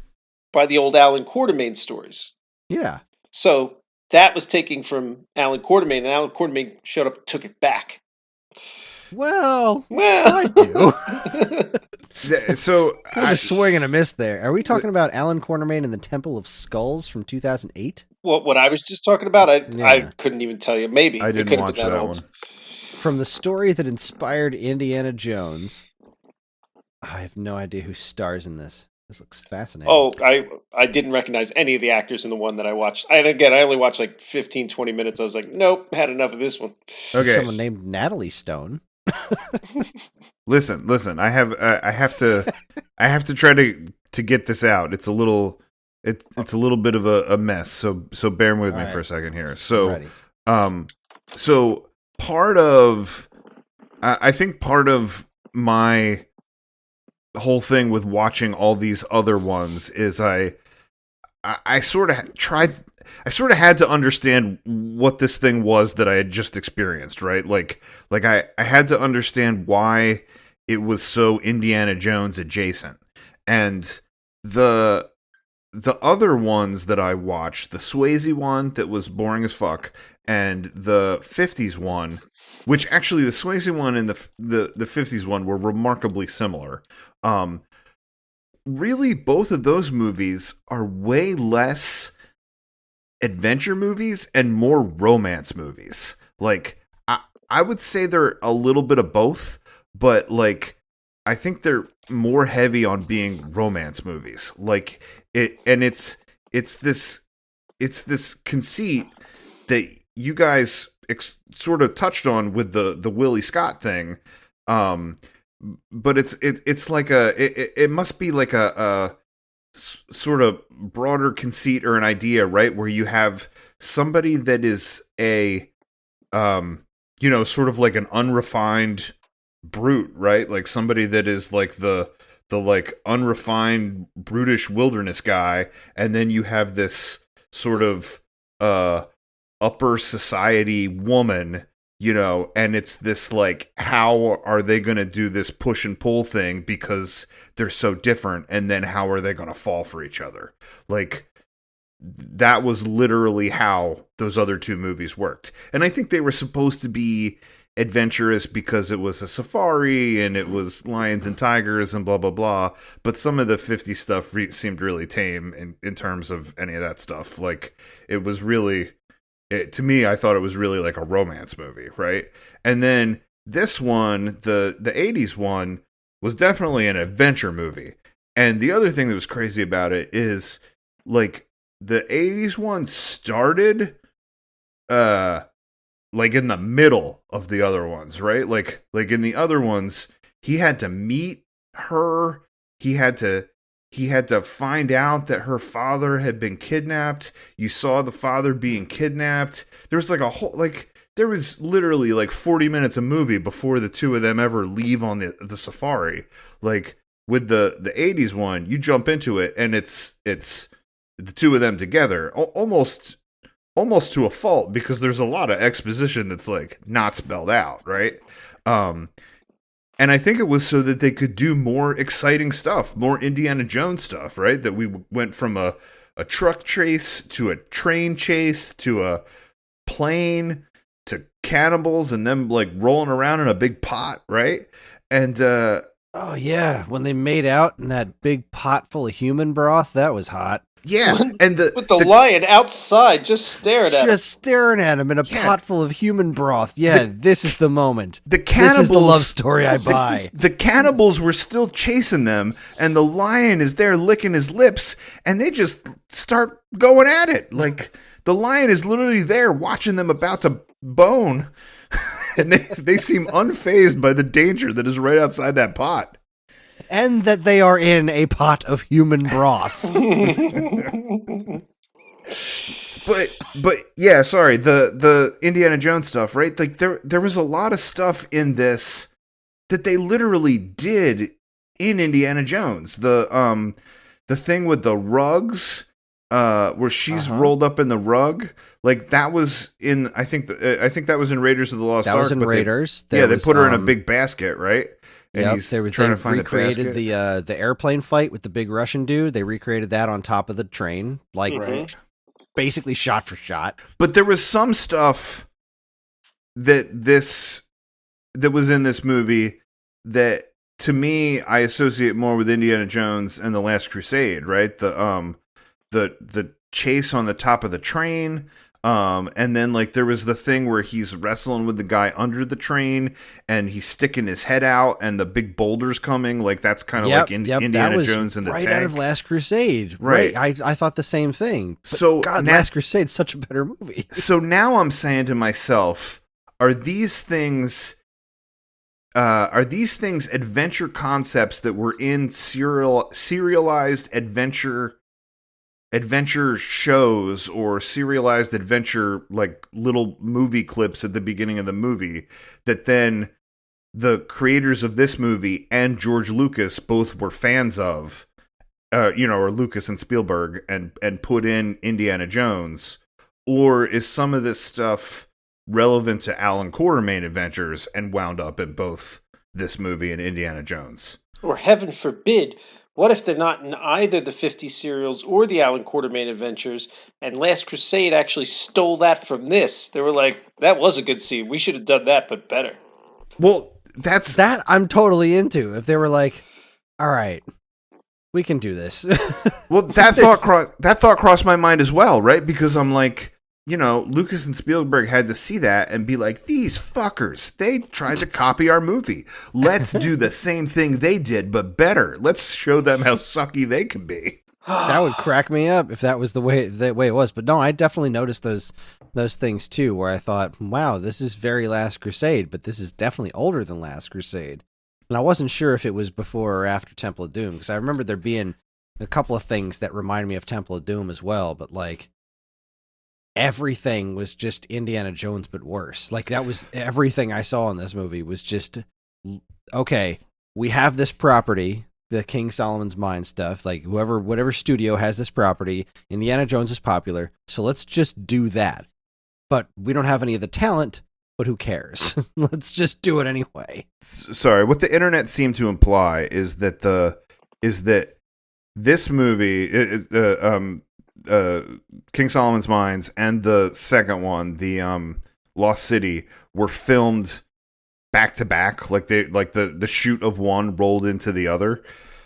by the old Alan Quartermain stories.
Yeah.
So that was taken from Alan Quartermain, and Alan Quartermain showed up and took it back.
Well, I do.
So
kind of a swing and a miss there. Are we talking about Alan Quartermain and the Temple of Skulls from 2008?
What I was just talking about, I couldn't even tell you. Maybe
I didn't watch that one.
From the story that inspired Indiana Jones, I have no idea who stars in this. This looks fascinating.
Oh, I didn't recognize any of the actors in the one that I watched. And again, I only watched like 15, 20 minutes. I was like, nope, had enough of this one.
Okay.
Someone named Natalie Stone.
Listen. I have to try to get this out. It's a little bit of a mess. So bear with me for a second here. So, so I think part of my whole thing with watching all these other ones is I sort of had to understand what this thing was that I had just experienced, right? Like I had to understand why it was so Indiana Jones adjacent. And the other ones that I watched, the Swayze one that was boring as fuck, and the 50s one, which actually the Swayze one and the 50s one were remarkably similar. Really, both of those movies are way less adventure movies and more romance movies. Like, I would say they're a little bit of both, but like, I think they're more heavy on being romance movies. Like it's this conceit that you guys sort of touched on with the Willie Scott thing. But it's like it must be like a sort of broader conceit or an idea, right? Where you have somebody that is a sort of like an unrefined brute, right? Like somebody that is like the like unrefined brutish wilderness guy, and then you have this sort of upper society woman, and it's this like, how are they going to do this push and pull thing because they're so different, and then how are they going to fall for each other? Like, that was literally how those other two movies worked. And I think they were supposed to be adventurous because it was a safari and it was lions and tigers and blah blah blah, but some of the 50 stuff seemed really tame in terms of any of that stuff. Like, it was really, to me, I thought it was really like a romance movie, right? And then this one, the 80s one, was definitely an adventure movie. And the other thing that was crazy about it is, like, the 80s one started like in the middle of the other ones, right? Like in the other ones, he had to meet her. He had to find out that her father had been kidnapped. You saw the father being kidnapped. There was like a whole, like, there was literally like 40 minutes of movie before the two of them ever leave on the safari. Like, with the 80s one, you jump into it and it's the two of them together, almost to a fault, because there's a lot of exposition that's like not spelled out, right? And I think it was so that they could do more exciting stuff, more Indiana Jones stuff, right? That we went from a truck chase to a train chase to a plane to cannibals and them like rolling around in a big pot, right? And
oh yeah, when they made out in that big pot full of human broth, that was hot.
Yeah, and
with the lion outside just staring at him.
Just staring at him in a pot full of human broth. Yeah, this is the moment.
The cannibals,
this is the love story I buy.
The cannibals were still chasing them, and the lion is there licking his lips, and they just start going at it. Like, the lion is literally there watching them about to bone, and they seem unfazed by the danger that is right outside that pot.
And that they are in a pot of human broth.
But yeah, sorry, the Indiana Jones stuff, right? Like there was a lot of stuff in this that they literally did in Indiana Jones. The thing with the rugs, where she's rolled up in the rug, like that was in I think that was in Raiders of the Lost Ark.
That was in Raiders.
They put her in a big basket, right? And
they recreated the airplane fight with the big Russian dude. They recreated that on top of the train, like basically shot for shot.
But there was some stuff that was in this movie that, to me, I associate more with Indiana Jones and the Last Crusade, right? The chase on the top of the train. And then like there was the thing where he's wrestling with the guy under the train and he's sticking his head out and the big boulder's coming. Like that's kind of like Indiana Jones and the tank.
Right out of Last Crusade.
Right.
I thought the same thing. But
so
God, Last Crusade's such a better movie.
So now I'm saying to myself, are these things adventure concepts that were in serialized adventure shows or serialized adventure, like little movie clips at the beginning of the movie, that then the creators of this movie and George Lucas both were fans of, or Lucas and Spielberg, and put in Indiana Jones? Or is some of this stuff relevant to Alan Quartermain adventures and wound up in both this movie and Indiana Jones?
Or heaven forbid, what if they're not in either the 50 serials or the Alan Quartermain adventures, and Last Crusade actually stole that from this? They were like, that was a good scene. We should have done that, but better.
Well, that's...
That I'm totally into. If they were like, all right, we can do this.
Well, that thought crossed my mind as well, right? Because I'm like, Lucas and Spielberg had to see that and be like, these fuckers, they tried to copy our movie. Let's do the same thing they did, but better. Let's show them how sucky they can be.
That would crack me up if that was the way it was. But no, I definitely noticed those things too, where I thought, wow, this is very Last Crusade, but this is definitely older than Last Crusade. And I wasn't sure if it was before or after Temple of Doom, because I remember there being a couple of things that reminded me of Temple of Doom as well, but like, everything was just Indiana Jones, but worse. Like that was everything I saw in this movie was just, okay, we have this property, the King Solomon's Mine stuff, like whatever studio has this property, Indiana Jones is popular, so let's just do that. But we don't have any of the talent, but who cares? Let's just do it anyway.
Sorry, what the internet seemed to imply is that this movie is King Solomon's Mines and the second one, the Lost City, were filmed back to back, like the shoot of one rolled into the other.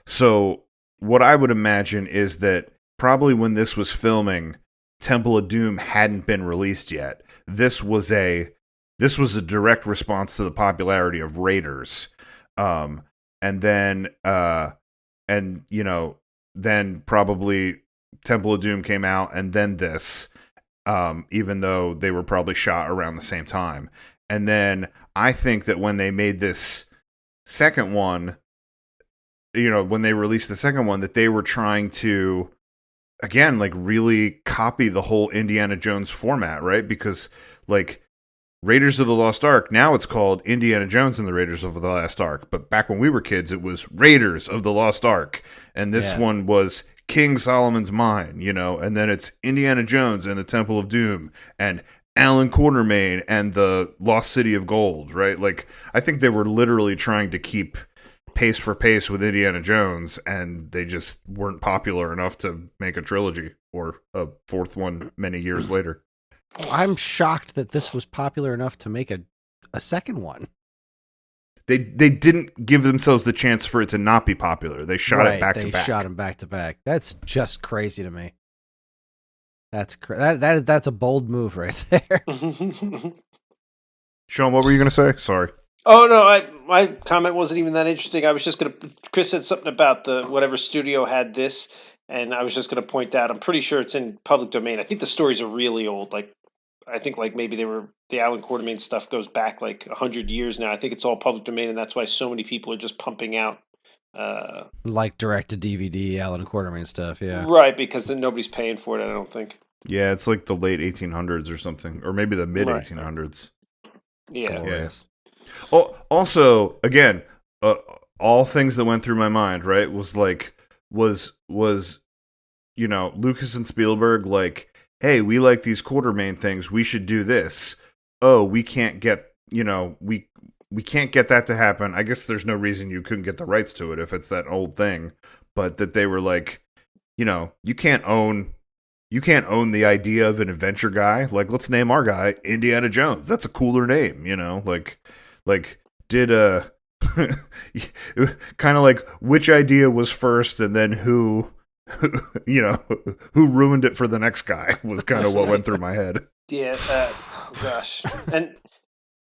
So what I would imagine is that probably when this was filming, Temple of Doom hadn't been released yet. This was a direct response to the popularity of Raiders, and then probably Temple of Doom came out, and then this, even though they were probably shot around the same time. And then I think that when they made this second one, when they released the second one, that they were trying to, again, like really copy the whole Indiana Jones format, right? Because like Raiders of the Lost Ark, now it's called Indiana Jones and the Raiders of the Lost Ark. But back when we were kids, it was Raiders of the Lost Ark. And this one was King Solomon's Mine, and then it's Indiana Jones and the Temple of Doom and Alan Quartermain and the Lost City of Gold, right? Like, I think they were literally trying to keep pace for pace with Indiana Jones, and they just weren't popular enough to make a trilogy or a fourth one many years later.
I'm shocked that this was popular enough to make a second one.
They didn't give themselves the chance for it to not be popular. They shot it back to back.
They shot them back to back. That's just crazy to me. That's a bold move right there.
Sean, what were you going to say? Sorry.
Oh no, my comment wasn't even that interesting. I was just gonna. Chris said something about the whatever studio had this, and I was just gonna point out. I'm pretty sure it's in public domain. I think the stories are really old. Like, I think like maybe the Alan Quartermain stuff goes back like 100 years now. I think it's all public domain, and that's why so many people are just pumping out.
Like direct to DVD Alan Quartermain stuff, yeah.
Right, because then nobody's paying for it. I don't think.
Yeah, it's like the late 1800s or something, or maybe the mid 1800s.
Yeah.
Glorious.
Oh, also, again, all things that went through my mind, right, was Lucas and Spielberg like, hey, we like these Quartermain things, we should do this. Oh, we can't get, we can't get that to happen. I guess there's no reason you couldn't get the rights to it if it's that old thing, but that they were like, you can't own the idea of an adventure guy. Like, let's name our guy Indiana Jones. That's a cooler name, Like, did kind of like which idea was first, and then who ruined it for the next guy was kind of what went through my head.
Yeah, gosh, and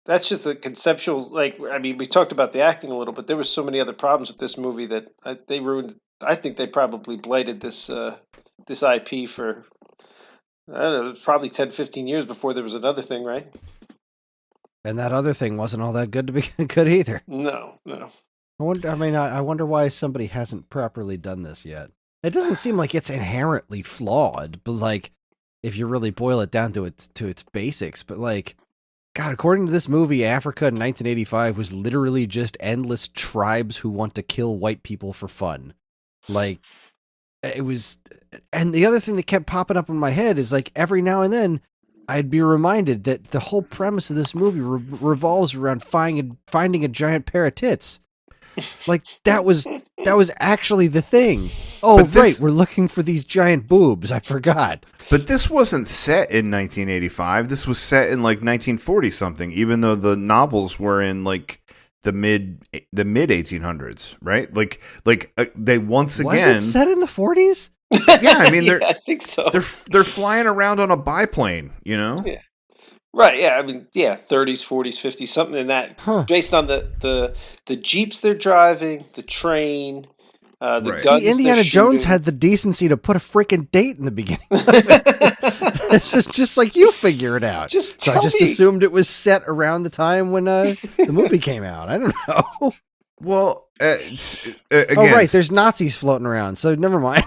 that's just the conceptual. Like, I mean, we talked about the acting a little, but there were so many other problems with this movie that they ruined. I think they probably blighted this IP for, I don't know, probably 10, 15 years before there was another thing, right?
And that other thing wasn't all that good to be good either.
No.
I wonder why somebody hasn't properly done this yet. It doesn't seem like it's inherently flawed, but like, if you really boil it down to its basics, but like, God, according to this movie, Africa in 1985 was literally just endless tribes who want to kill white people for fun. Like, it was, and the other thing that kept popping up in my head is like every now and then I'd be reminded that the whole premise of this movie revolves around finding a giant pair of tits. Like that was actually the thing. Oh, right, we're looking for these giant boobs. I forgot.
But this wasn't set in 1985. This was set in like 1940 something. Even though the novels were in like the mid 1800s, right? Like they once again
was it set in the 40s?
Yeah, I mean,
I think so.
They're flying around on a biplane,
Yeah. Right. Yeah. I mean, 30s, 40s, 50s, something in that.
Huh.
Based on the jeeps they're driving, the train, the
right.
guns.
See, Indiana Jones had the decency to put a freaking date in the beginning. It's just like you figure it out. So I just assumed it was set around the time when the movie came out. I don't know.
Well, again,
oh right, there's Nazis floating around, so never mind.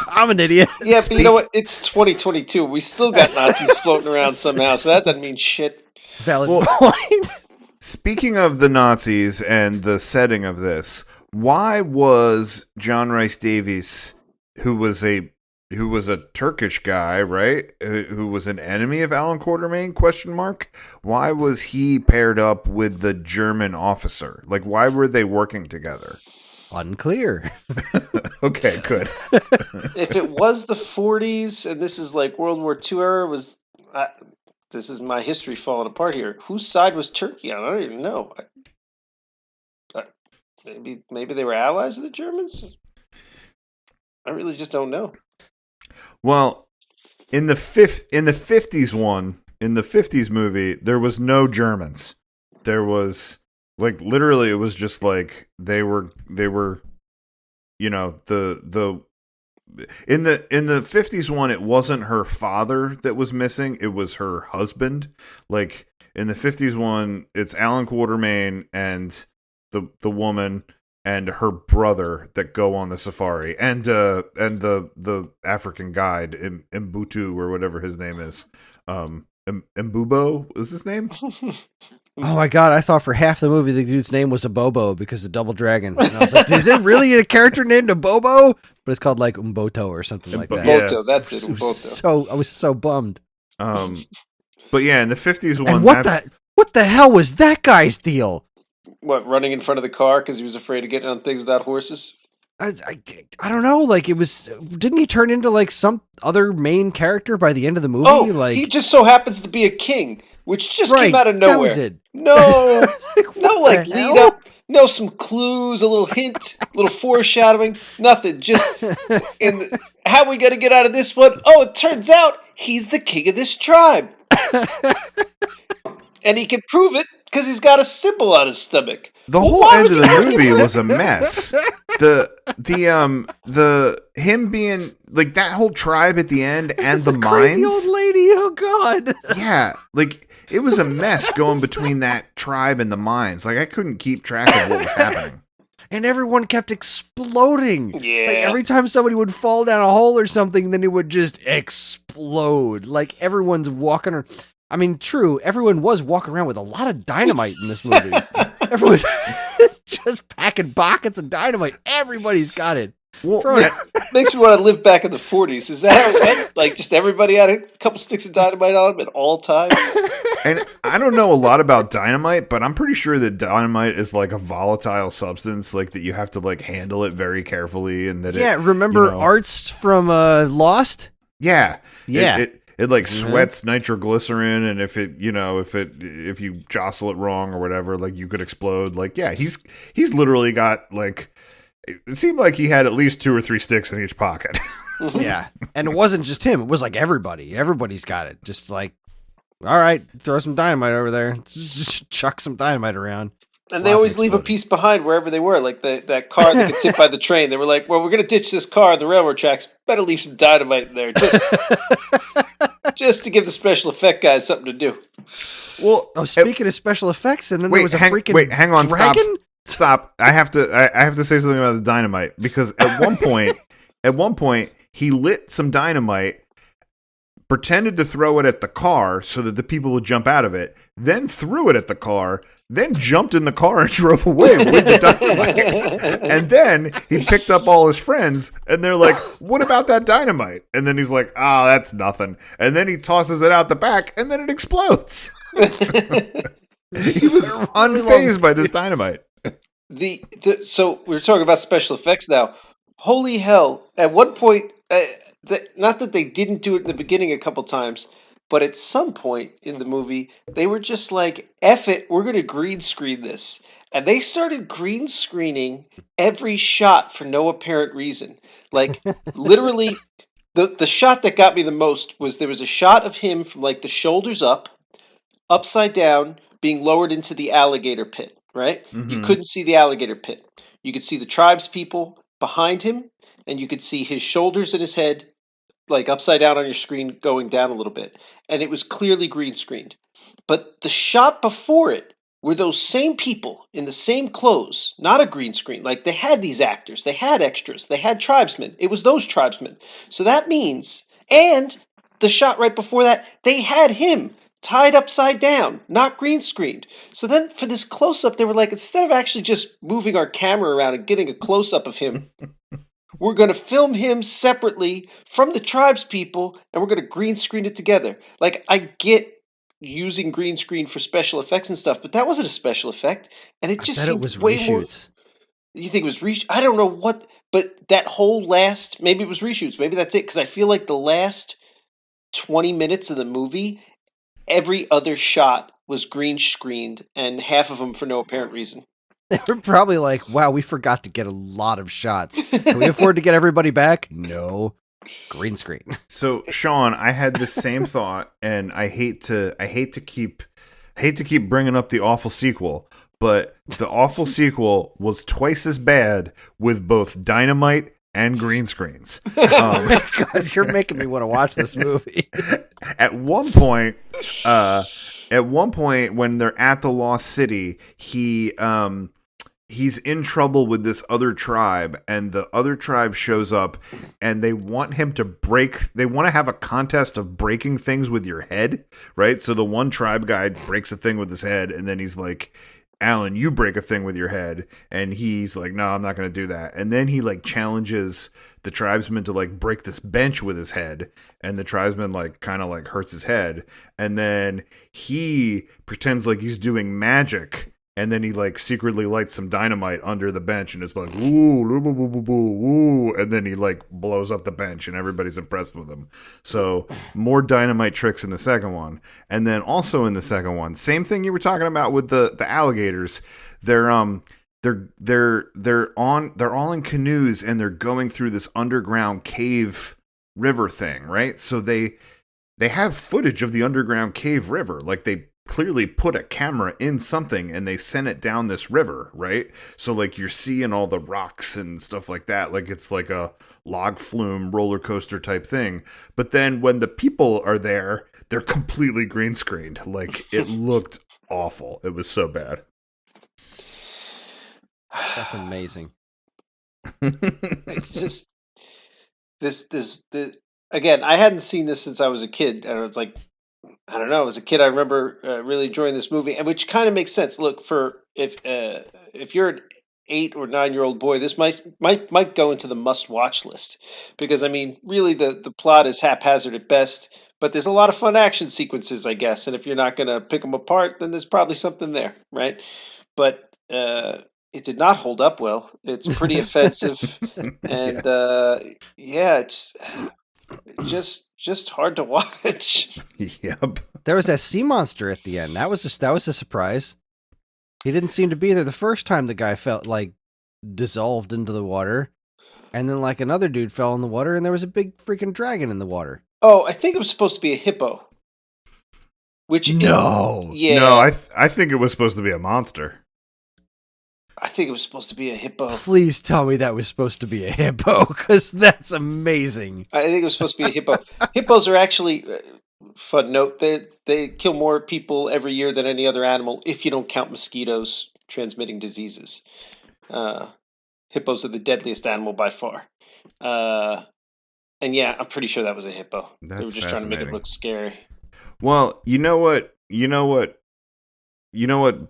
I'm an idiot.
Yeah, but you know what? It's 2022. We still got Nazis floating around somehow, so that doesn't mean shit.
Valid point.
Speaking of the Nazis and the setting of this, why was John Rhys Davies, who was a Turkish guy, right? Who was an enemy of Alan Quartermain? ? Why was he paired up with the German officer? Like, why were they working together?
Unclear.
Okay, good.
If it was the 40s and this is like World War II era, this is my history falling apart here. Whose side was Turkey on? I don't even know. Maybe they were allies of the Germans. I really just don't know.
Well, in the 50s movie, there was no Germans. There was like literally, it was just like they were the in the 50s one, it wasn't her father that was missing, it was her husband. Like in the 50s one, it's Alan Quartermain and the woman and her brother that go on the safari, and the African guide, Mbutu or whatever his name is, Mbubo is his name.
Oh my god! I thought for half the movie the dude's name was Abobo because of Double Dragon. And I was like, is it really a character named Abobo? But it's called like Umboto or something like that.
Umboto, that's it. Umboto.
So I was so bummed.
But yeah, in the 50s one,
and what the hell was that guy's deal?
What, running in front of the car because he was afraid of getting on things without horses?
I don't know. Like, it was. Didn't he turn into like some other main character by the end of the movie?
Oh,
like,
he just so happens to be a king, which just came out of nowhere.
That was it.
No,
like,
no, like lead up. some clues, a little hint, a little foreshadowing, nothing. Just how are we going to get out of this one? Oh, it turns out he's the king of this tribe. And he can prove it because he's got a symbol on his stomach.
The whole end of the movie was a mess. The him being like that whole tribe at the end and the mines.
Crazy old lady. Oh God.
Yeah, like it was a mess going between that tribe and the mines. Like I couldn't keep track of what was happening.
And everyone kept exploding.
Yeah.
Like every time somebody would fall down a hole or something, then it would just explode. Like everyone's walking around. I mean, true, everyone was walking around with a lot of dynamite in this movie. Everyone's just packing pockets of dynamite. Everybody's got it.
Well,
makes me want to live back in the 40s. Is that how it went? Like, just everybody had a couple sticks of dynamite on them at all times?
And I don't know a lot about dynamite, but I'm pretty sure that dynamite is like a volatile substance, like that you have to like handle it very carefully, and that
remember Arts from Lost?
Yeah. It like
Mm-hmm.
sweats nitroglycerin, and if you jostle it wrong or whatever, like you could explode. Like, yeah, he's literally got like, it seemed like he had at least 2 or 3 sticks in each pocket.
Yeah, and it wasn't just him; it was like everybody. Everybody's got it. Just like, all right, throw some dynamite over there. Just chuck some dynamite around.
And they always leave a piece behind wherever they were, like that car that gets hit by the train. They were like, well, we're going to ditch this car on the railroad tracks. Better leave some dynamite in there just to give the special effect guys something to do.
Well,
speaking of special effects, and then there was a freaking
hang on,
dragon?
Stop. I have to say something about the dynamite, because at one point, he lit some dynamite, pretended to throw it at the car so that the people would jump out of it, then threw it at the car, then jumped in the car and drove away with the dynamite. And then he picked up all his friends, and they're like, what about that dynamite? And then he's like, oh, that's nothing. And then he tosses it out the back, and then it explodes. He was unfazed by this dynamite.
So we were talking about special effects now. Holy hell. At one point, not that they didn't do it in the beginning a couple times, but at some point in the movie, they were just like, F it, we're going to green screen this. And they started green screening every shot for no apparent reason. Like, literally, the shot that got me the most was there was a shot of him from like the shoulders up, upside down, being lowered into the alligator pit, right? Mm-hmm. You couldn't see the alligator pit. You could see the tribes people behind him, and you could see his shoulders and his head like upside down on your screen going down a little bit. And it was clearly green screened. But the shot before it were those same people in the same clothes, not a green screen. Like they had these actors, they had extras, they had tribesmen. It was those tribesmen. So that means, and the shot right before that, they had him tied upside down, not green screened. So then for this close-up, they were like, instead of actually just moving our camera around and getting a close-up of him, we're going to film him separately from the tribes people, and we're going to green screen it together. Like, I get using green screen for special effects and stuff, but that wasn't a special effect, and it just seemed way reshoots. More. You think it was reshoots? I don't know what, but that whole last, maybe it was reshoots, maybe that's it, because I feel like the last 20 minutes of the movie, every other shot was green screened, and half of them for no apparent reason.
They were probably like, wow, we forgot to get a lot of shots. Can we afford to get everybody back? No. Green screen.
So, Sean, I had the same thought, and I hate to keep bringing up the awful sequel, but the awful sequel was twice as bad with both dynamite and green screens.
God, you're making me want to watch this movie.
At one point, when they're at the Lost City, he's in trouble with this other tribe, and the other tribe shows up, and they want him to they want to have a contest of breaking things with your head, right? So the one tribe guy breaks a thing with his head, and then he's like, Alan, you break a thing with your head. And he's like, no, I'm not going to do that. And then he like challenges the tribesman to like break this bench with his head. And the tribesman like kind of like hurts his head. And then he pretends like he's doing magic. And then he like secretly lights some dynamite under the bench and it's like, ooh, ooh, and then he like blows up the bench and everybody's impressed with him. So more dynamite tricks in the second one. And then also in the second one, same thing you were talking about with the alligators. They're they're all in canoes and they're going through this underground cave river thing, right? So they have footage of the underground cave river. Like they clearly put a camera in something and they sent it down this river, right? So like you're seeing all the rocks and stuff like that. Like it's like a log flume roller coaster type thing. But then when the people are there, they're completely green screened. Like it looked awful. It was so bad.
That's amazing.
It's just this again. I hadn't seen this since I was a kid, and it's like I don't know. As a kid, I remember really enjoying this movie, and which kind of makes sense. Look, for if you're an 8 or 9 year old boy, this might go into the must watch list because I mean, really, the plot is haphazard at best. But there's a lot of fun action sequences, I guess. And if you're not going to pick them apart, then there's probably something there, right? But it did not hold up well. It's pretty offensive, and it's just hard to watch.
Yep.
There was that sea monster at the end. That was a surprise. He didn't seem to be there the first time the guy felt like dissolved into the water, and then like another dude fell in the water, and there was a big freaking dragon in the water.
Oh, I think it was supposed to be a hippo.
No,
I think it was supposed to be a monster.
I think it was supposed to be a hippo.
Please tell me that was supposed to be a hippo, because that's amazing.
I think it was supposed to be a hippo. Hippos are actually, fun note, they kill more people every year than any other animal if you don't count mosquitoes transmitting diseases. Hippos are the deadliest animal by far. And yeah, I'm pretty sure that was a hippo. They were just trying to make it look scary.
Well, you know what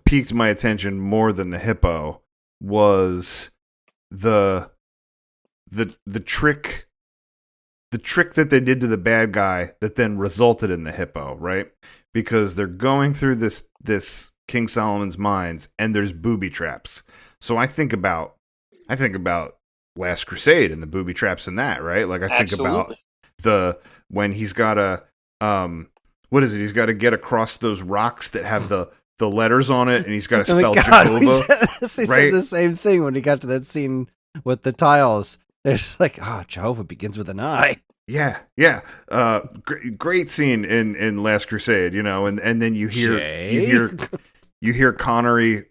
piqued my attention more than the hippo was the trick that they did to the bad guy that then resulted in the hippo, right? Because they're going through this King Solomon's mines and there's booby traps. So I think about Last Crusade and the booby traps in that, right? Like I think about when he's got to what is it? He's got to get across those rocks that have the letters on it, and he's got to spell Jehovah.
He said the same thing when he got to that scene with the tiles. It's like, Jehovah begins with an I.
Yeah. Great scene in Last Crusade, and then you hear Connery,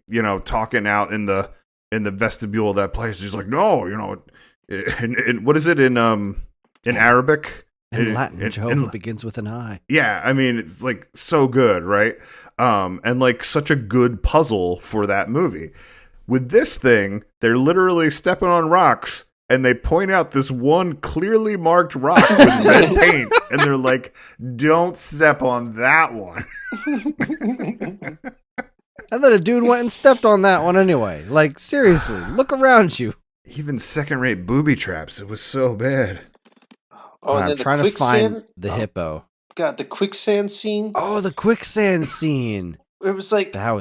talking out in the vestibule of that place. He's like, no, and what is it in Arabic?
In Latin, Jehovah begins with an I.
Yeah, I mean, it's like so good, right? And like such a good puzzle for that movie. With this thing, they're literally stepping on rocks and they point out this one clearly marked rock with red paint. And they're like, don't step on that one.
And then a dude went and stepped on that one anyway. Like, seriously, look around you.
Even second-rate booby traps. It was so bad.
Oh, and
I'm trying to find the hippo.
God, the quicksand scene.
Oh, the quicksand scene.
It was like
there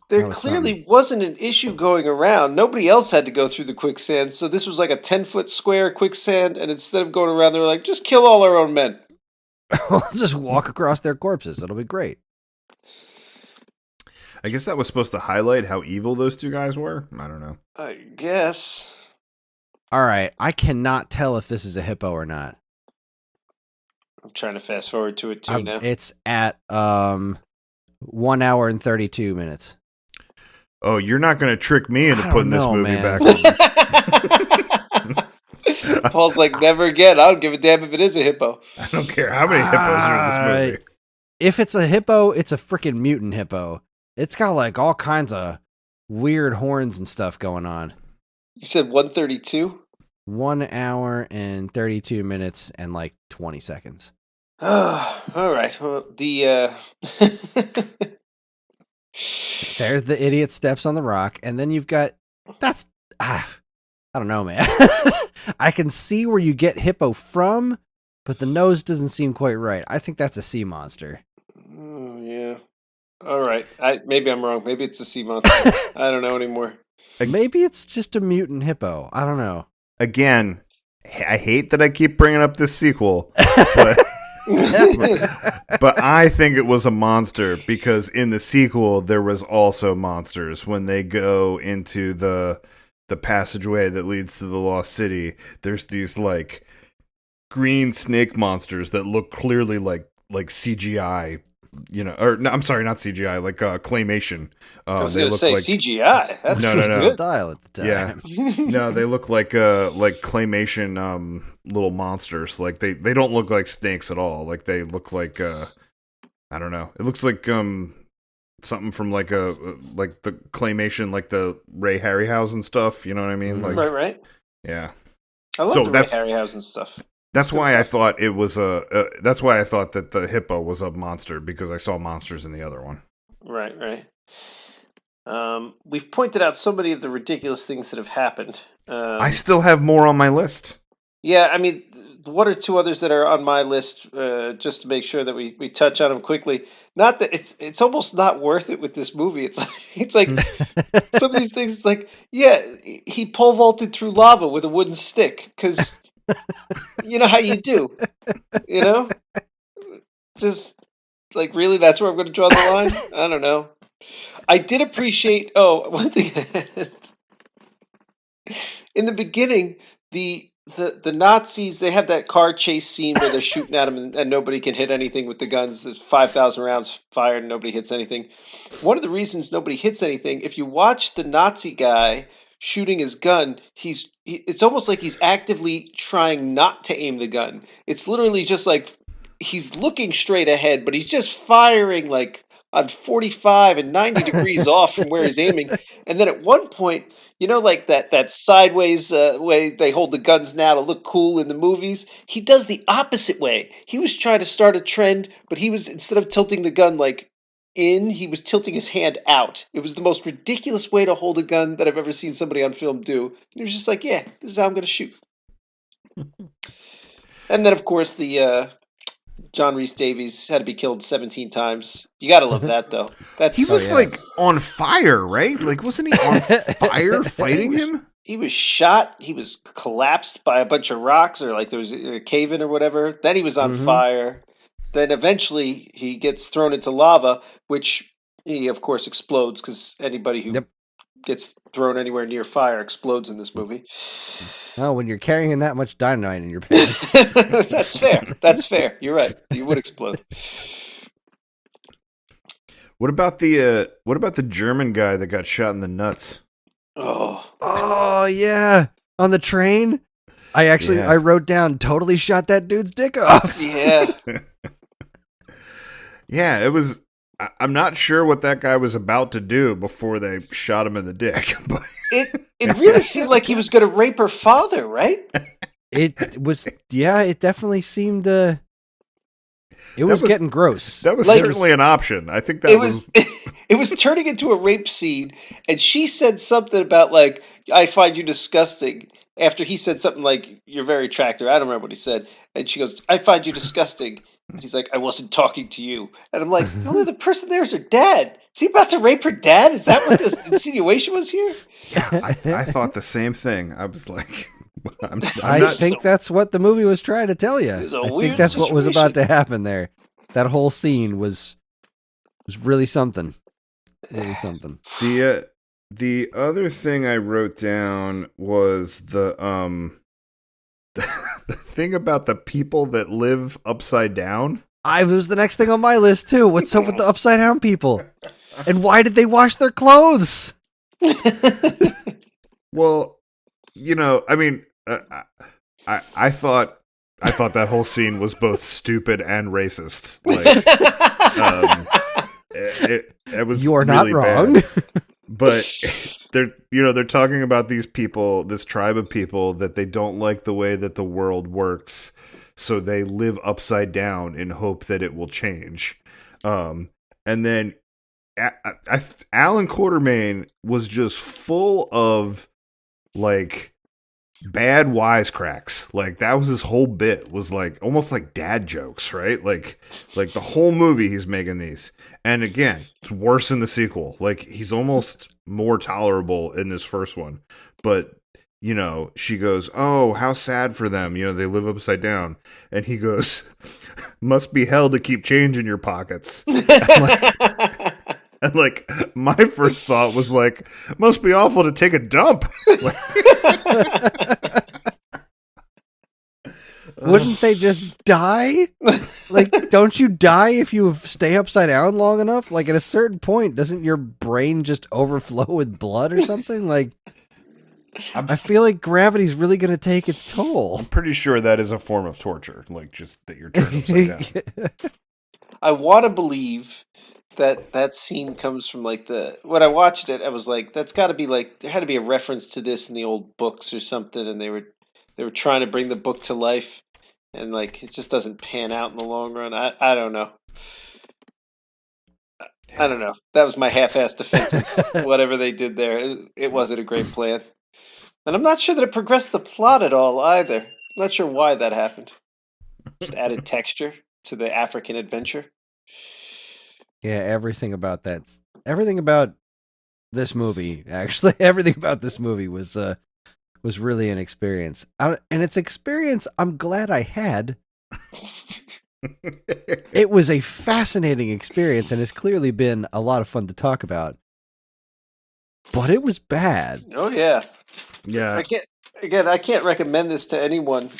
clearly
something.
Wasn't an issue going around. Nobody else had to go through the quicksand, so this was like a 10-foot square quicksand. And instead of going around, they were like, "Just kill all our own men."
Just walk across their corpses. It'll be great.
I guess that was supposed to highlight how evil those two guys were. I don't know.
I guess.
All right, I cannot tell if this is a hippo or not.
I'm trying to fast forward to it too now.
It's at 1 hour and 32 minutes.
Oh, you're not going to trick me into putting this movie back
on. Paul's like, never again. I don't give a damn if it is a hippo.
I don't care how many hippos are in this movie.
If it's a hippo, it's a freaking mutant hippo. It's got like all kinds of weird horns and stuff going on.
You said 132?
1 hour and 32 minutes and like 20 seconds.
All right. Well,
there's the idiot steps on the rock, and then you've got I don't know, man. I can see where you get hippo from, but the nose doesn't seem quite right. I think that's a sea monster.
Oh yeah. All right. Maybe I'm wrong. Maybe it's a sea monster. I don't know anymore.
Maybe it's just a mutant hippo. I don't know.
Again, I hate that I keep bringing up this sequel, but But I think it was a monster because in the sequel there was also monsters when they go into the passageway that leads to the Lost City. There's these like green snake monsters that look clearly like CGI, or no, I'm sorry, not CGI, like claymation.
I was going to say like, CGI. That's
no.
Style at the time.
Yeah, no, they look like claymation little monsters. Like they don't look like snakes at all. Like they look like I don't know. It looks like something from like the claymation, like the Ray Harryhausen stuff. You know what I mean? Like
right.
Yeah,
I love the Ray Harryhausen stuff.
That's why I thought it was that's why I thought that the hippo was a monster, because I saw monsters in the other one.
Right. We've pointed out so many of the ridiculous things that have happened.
I still have more on my list.
Yeah, I mean, one or two others that are on my list, just to make sure that we touch on them quickly. Not that it's almost not worth it with this movie. It's like some of these things. It's like, yeah, he pole vaulted through lava with a wooden stick because. You know how you do, just like, really, that's where I'm going to draw the line. I don't know. I did appreciate. Oh, one thing in the beginning, the Nazis, they have that car chase scene where they're shooting at them and nobody can hit anything with the guns. There's 5,000 rounds fired and nobody hits anything. One of the reasons nobody hits anything, if you watch the Nazi guy shooting his gun, it's almost like he's actively trying not to aim the gun. It's literally just like he's looking straight ahead, but he's just firing like on 45 and 90 degrees off from where he's aiming. And then at one point, like that sideways way they hold the guns now to look cool in the movies, he does the opposite way. He was trying to start a trend, but he was, instead of tilting the gun like in, he was tilting his hand out. It was the most ridiculous way to hold a gun that I've ever seen somebody on film do. He was just like, yeah, this is how I'm going to shoot. And then, of course, the John Rhys Davies had to be killed 17 times. You got to love that, though.
He was like on fire, right? Like, wasn't he on fire fighting him?
He was shot. He was collapsed by a bunch of rocks, or like there was a cave in or whatever. Then he was on fire. Then eventually he gets thrown into lava, which he, of course, explodes because anybody who gets thrown anywhere near fire explodes in this movie.
Oh, when you're carrying that much dynamite in your pants.
That's fair. That's fair. You're right. You would explode.
What about the German guy that got shot in the nuts?
Oh yeah, on the train. I wrote down, totally shot that dude's dick off.
Yeah.
Yeah, it was. I'm not sure what that guy was about to do before they shot him in the dick. But
it really seemed like he was going to rape her father, right?
It was. Yeah, it definitely seemed. It was getting gross.
That was certainly an option. I think that was.
It was turning into a rape scene, and she said something about like, "I find you disgusting." After he said something like, "You're very attractive." I don't remember what he said. And she goes, "I find you disgusting." And he's like, "I wasn't talking to you." And I'm like, the only other person there is her dad. Is he about to rape her dad? Is that what the insinuation was here?
Yeah, I thought the same thing. I was like,
I think that's what the movie was trying to tell you. I think that's what was about to happen there. That whole scene was really something. Really something.
The other thing I wrote down was the thing about the people that live upside down.
It was the next thing on my list too. What's up with the upside down people? And why did they wash their clothes?
Well, I mean, I thought that whole scene was both stupid and racist. Like, it was.
You are
really
not wrong.
Bad. But they're talking about these people, this tribe of people, that they don't like the way that the world works, so they live upside down in hope that it will change. And then Alan Quartermain was just full of like bad wisecracks. Like that was his whole bit, was like almost like dad jokes, right? Like the whole movie he's making these. And again, it's worse in the sequel. Like he's almost more tolerable in this first one. But she goes, "Oh, how sad for them. They live upside down." And he goes, "Must be hell to keep change in your pockets." And my first thought was must be awful to take a dump.
Wouldn't they just die? Don't you die if you stay upside down long enough? At a certain point, doesn't your brain just overflow with blood or something? I feel like gravity's really going to take its toll.
I'm pretty sure that is a form of torture, just that you're turned upside down.
I want to believe that scene comes from when I watched it, I was like, that's got to be there had to be a reference to this in the old books or something, and they were trying to bring the book to life, and it just doesn't pan out in the long run. I don't know. I don't know. That was my half-assed defense of whatever they did there. It wasn't a great plan. And I'm not sure that it progressed the plot at all either. I'm not sure why that happened. Just added texture to the African adventure.
Yeah, everything about this movie, actually, everything about this movie was really an experience. And it's experience I'm glad I had. It was a fascinating experience and has clearly been a lot of fun to talk about. But it was bad.
Oh, yeah.
Yeah.
I can't recommend this to anyone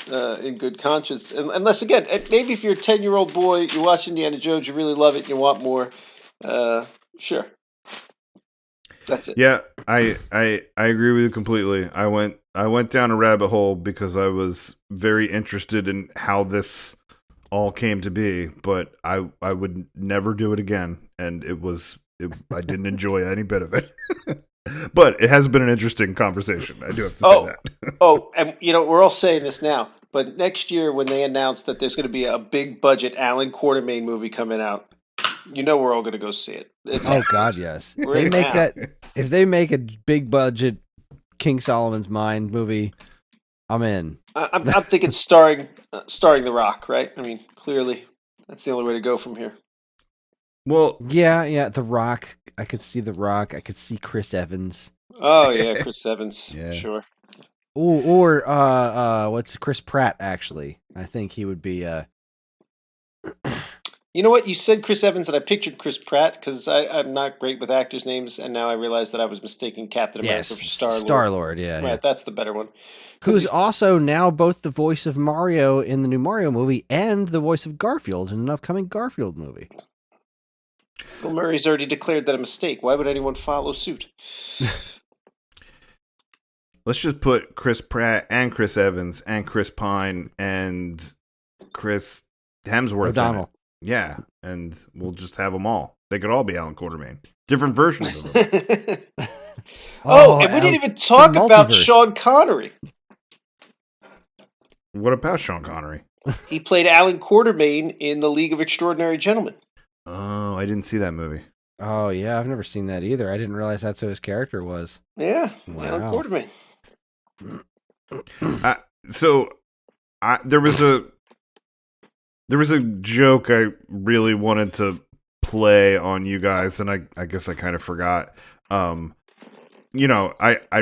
in good conscience, unless, again, maybe if you're a 10-year-old boy, you watch Indiana Jones, you really love it, and you want more. Sure. That's it.
Yeah, I agree with you completely. I went down a rabbit hole because I was very interested in how this all came to be, but I would never do it again, and I didn't enjoy any bit of it. But it has been an interesting conversation. I do have to say that.
And we're all saying this now, but next year when they announce that there's going to be a big budget Alan Quartermain movie coming out, we're all going to go see it.
God, yes. If they make a big budget King Solomon's Mine movie, I'm in.
I'm thinking starring The Rock, right? I mean, clearly that's the only way to go from here.
Well,
yeah, The Rock. I could see The Rock. I could see Chris Evans.
Oh yeah, Chris Evans.
Yeah.
Sure.
Or what's Chris Pratt? Actually, I think he would be.
You know what? You said Chris Evans, and I pictured Chris Pratt because I'm not great with actors' names, and now I realize that I was mistaking Captain America for Star-Lord.
Star-Lord, yeah.
Right,
yeah.
That's the better one.
Who's also now both the voice of Mario in the new Mario movie and the voice of Garfield in an upcoming Garfield movie.
Bill Murray's already declared that a mistake. Why would anyone follow suit?
Let's just put Chris Pratt and Chris Evans and Chris Pine and Chris Hemsworth
O'Donnell.
Yeah, and we'll just have them all. They could all be Alan Quartermain. Different versions of them.
And we didn't even talk about Sean Connery.
What about Sean Connery?
He played Alan Quartermain in The League of Extraordinary Gentlemen.
Oh, I didn't see that movie.
Oh, yeah, I've never seen that either. I didn't realize that's who his character was.
Yeah,
wow.
Alan Quartermain.
There was a joke I really wanted to play on you guys, and I guess I kind of forgot. I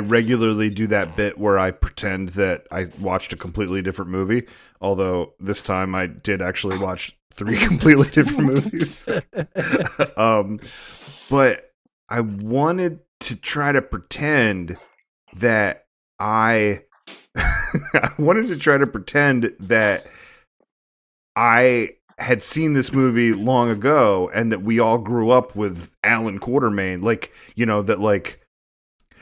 regularly do that bit where I pretend that I watched a completely different movie, although this time I did actually watch 3 completely different movies. But I wanted to try to pretend that I had seen this movie long ago and that we all grew up with Alan Quartermain.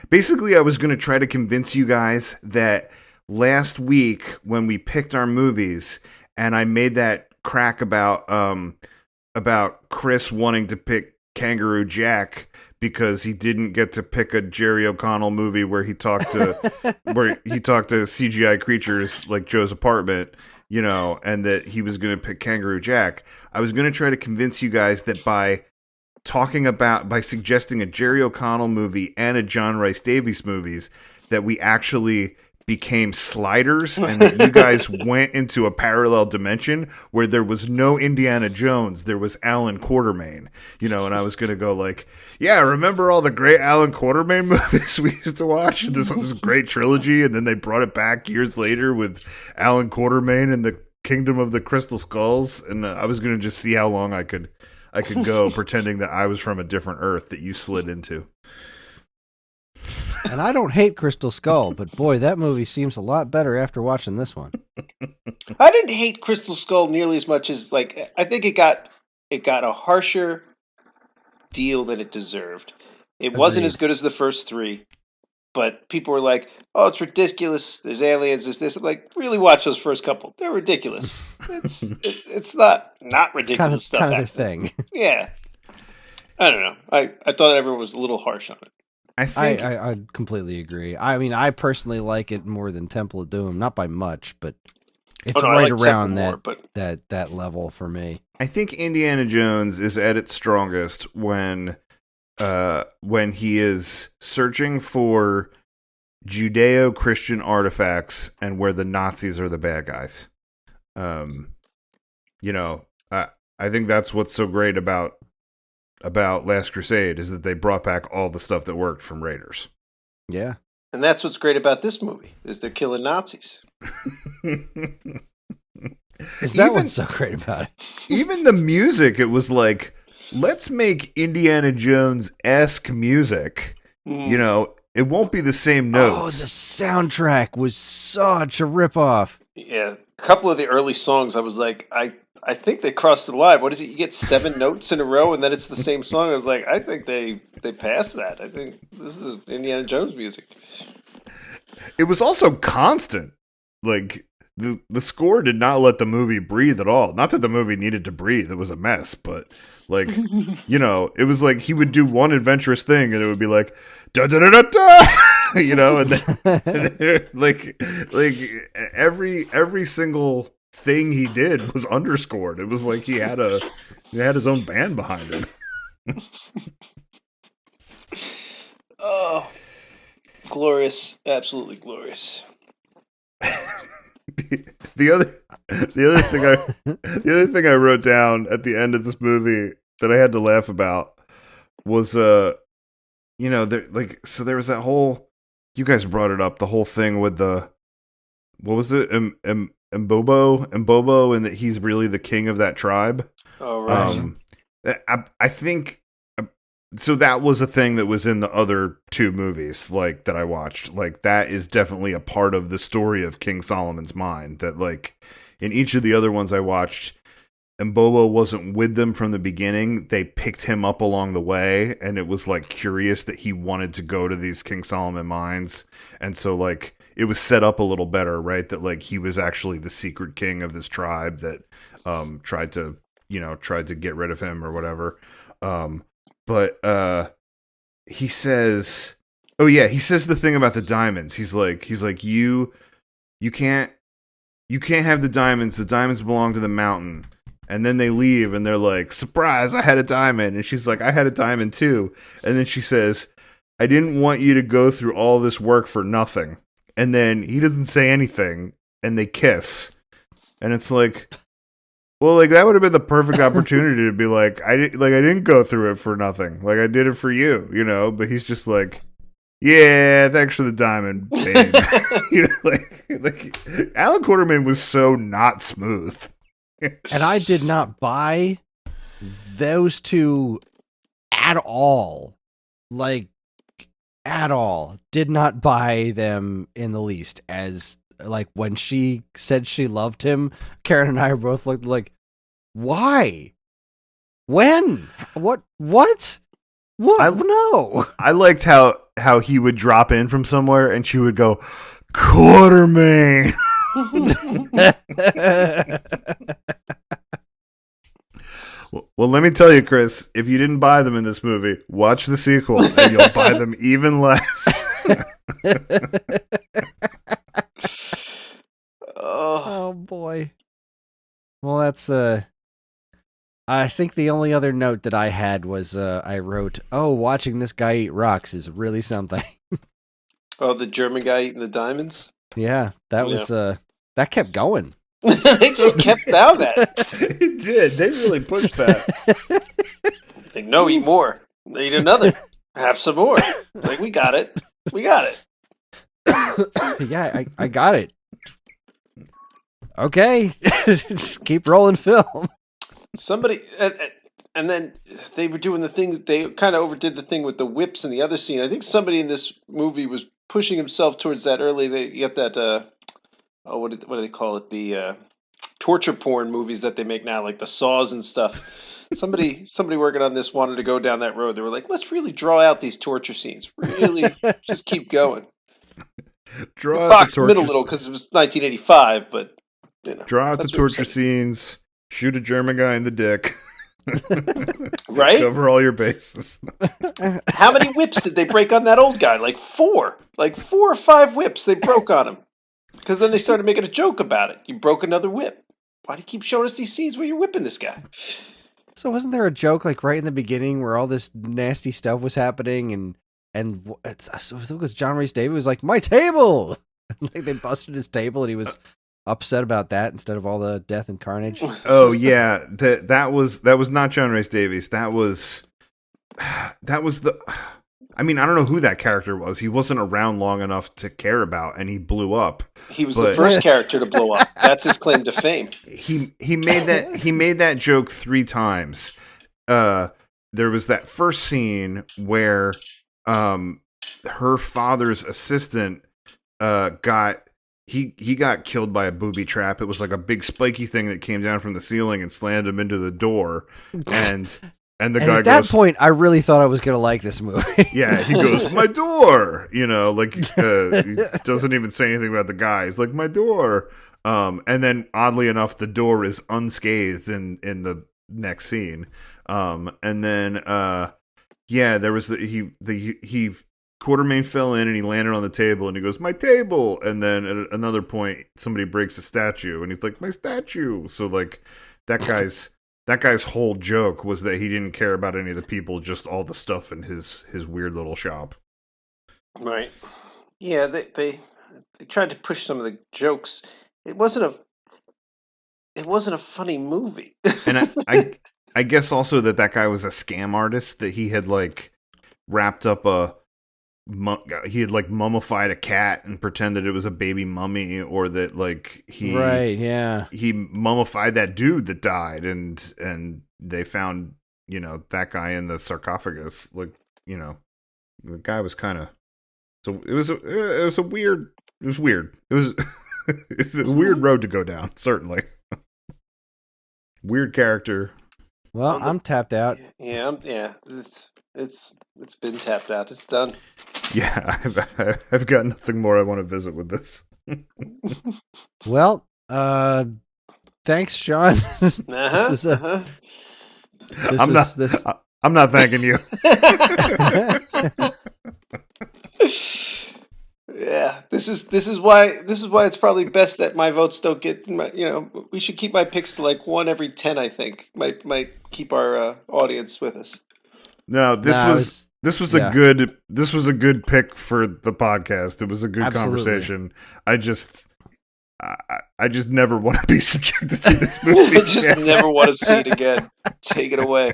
Basically I was going to try to convince you guys that last week when we picked our movies and I made that crack about Chris wanting to pick Kangaroo Jack because he didn't get to pick a Jerry O'Connell movie where he talked to CGI creatures like Joe's Apartment, and that he was going to pick Kangaroo Jack. I was going to try to convince you guys that by suggesting a Jerry O'Connell movie and a John Rhys Davies movies, that we actually became sliders, and that you guys went into a parallel dimension where there was no Indiana Jones, there was Alan Quatermain, and I was going to go like, yeah, remember all the great Alan Quatermain movies we used to watch? This great trilogy, and then they brought it back years later with Alan Quatermain and the Kingdom of the Crystal Skulls, and I was going to just see how long I could go pretending that I was from a different Earth that you slid into.
And I don't hate Crystal Skull, but boy, that movie seems a lot better after watching this one.
I didn't hate Crystal Skull nearly as much as I think it got a harsher deal than it deserved. It wasn't as good as the first three, but people were like, "Oh, it's ridiculous. There's aliens. There's this." I'm like, really watch those first couple. They're ridiculous. It's not ridiculous stuff.
Kind of the thing.
Yeah. I don't know. I thought everyone was a little harsh on it.
I completely agree. I mean, I personally like it more than Temple of Doom, not by much, but it's right around that level for me.
I think Indiana Jones is at its strongest when he is searching for Judeo-Christian artifacts and where the Nazis are the bad guys. I think that's what's so great about Last Crusade is that they brought back all the stuff that worked from Raiders.
Yeah.
And that's what's great about this movie is they're killing Nazis.
Is that what's so great about it?
Even the music, it was like, let's make Indiana Jones-esque music. It won't be the same notes.
Oh, the soundtrack was such a ripoff.
Yeah. A couple of the early songs, I was like, I think they crossed the line. What is it? You get 7 notes in a row, and then it's the same song. I was like, I think they passed that. I think this is Indiana Jones music.
It was also constant. Like, the score did not let the movie breathe at all. Not that the movie needed to breathe. It was a mess, but, like, it was like he would do one adventurous thing, and it would be like, da-da-da-da-da! And then like every single thing he did was underscored. It was like he had his own band behind him.
Oh, glorious! Absolutely glorious.
The other thing I wrote down at the end of this movie that I had to laugh about was there was that whole, you guys brought it up, the whole thing with the, what was it, Mbobo, and that he's really the king of that tribe.
Oh, right.
I think so. That was a thing that was in the other 2 movies, like, that I watched. Like, that is definitely a part of the story of King Solomon's mind. That, like, in each of the other ones I watched, Mbobo wasn't with them from the beginning. They picked him up along the way, and it was, like, curious that he wanted to go to these King Solomon mines, and so, like, it was set up a little better, right? That, like, he was actually the secret king of this tribe that tried to get rid of him or whatever. But he says, he says the thing about the diamonds. He's like you can't have the diamonds. The diamonds belong to the mountain. And then they leave, and they're like, surprise, I had a diamond. And she's like, I had a diamond too. And then she says, I didn't want you to go through all this work for nothing. And then he doesn't say anything, and they kiss. And it's like, well, like, that would have been the perfect opportunity to be like, I didn't go through it for nothing. Like, I did it for you, But he's just like, yeah, thanks for the diamond, babe. like Alan Quatermain was so not smooth.
And I did not buy those 2 at all. Like, at all. Did not buy them in the least. As, like, when she said she loved him, Karen and I both looked like, why? When? What? No.
I liked how he would drop in from somewhere and she would go, Quatermain. Well, let me tell you, Chris, if you didn't buy them in this movie, watch the sequel and you'll buy them even less.
Oh boy. Well, that's I think the only other note that I had was I wrote, watching this guy eat rocks is really something.
Oh, the German guy eating the diamonds?
Yeah, that was that kept going.
They just kept down that.
It did. They really pushed that.
Like, no, eat more. Eat another. Have some more. Like, we got it. We got it.
Yeah, I got it. Okay, just keep rolling film.
Somebody, and then they were doing the thing. They kind of overdid the thing with the whips in the other scene. I think somebody in this movie was pushing himself towards that early. They get that. What do they call it? The torture porn movies that they make now, like the Saws and stuff. Somebody working on this wanted to go down that road. They were like, let's really draw out these torture scenes. Really, just keep going.
Draw
Box the middle a little because it was 1985, but
draw out the torture scenes. Shoot a German guy in the dick.
Right?
Cover all your bases.
How many whips did they break on that old guy? Like 4 or 5 whips they broke on him. Because then they started making a joke about it. You broke another whip. Why do you keep showing us these scenes where you're whipping this guy?
So wasn't there a joke like right in the beginning where all this nasty stuff was happening and it was John Rhys Davies was like, my table! Like they busted his table and he was upset about that instead of all the death and carnage.
Oh yeah, that was not John Rhys Davies. That was the. I mean, I don't know who that character was. He wasn't around long enough to care about, and he blew up.
He was the first character to blow up. That's his claim to fame.
He made that joke 3 times. There was that first scene where her father's assistant got killed by a booby trap. It was like a big spiky thing that came down from the ceiling and slammed him into the door. And the guy
at that point, I really thought I was going to like this movie.
Yeah, he goes, my door! You know, like, he doesn't even say anything about the guy. He's like, my door! And then, oddly enough, the door is unscathed in the next scene. And then, there was he Quartermain fell in and he landed on the table and he goes, my table! And then at another point, somebody breaks a statue and he's like, my statue! So, like, that guy's whole joke was that he didn't care about any of the people, just all the stuff in his weird little shop. Right.
Yeah, they tried to push some of the jokes. It wasn't a funny movie.
And I guess also that guy was a scam artist, that he had like wrapped up he had like mummified a cat and pretended it was a baby mummy, or that like he mummified that dude that died, and they found that guy in the sarcophagus. Like the guy was kind of it was weird. It's a weird road to go down, certainly. Weird character.
Well, I'm tapped out.
Yeah. It's been tapped out. It's done.
Yeah, I've got nothing more I want to visit with this.
Well, thanks, Sean.
I'm not thanking you.
Yeah, this is why it's probably best that my votes don't get. We should keep my picks to like 1 every 10. I think might keep our audience with us.
No, this was a good pick for the podcast. It was a good conversation. I just never want to be subjected to this movie.
I just never want to see it again. Take it away.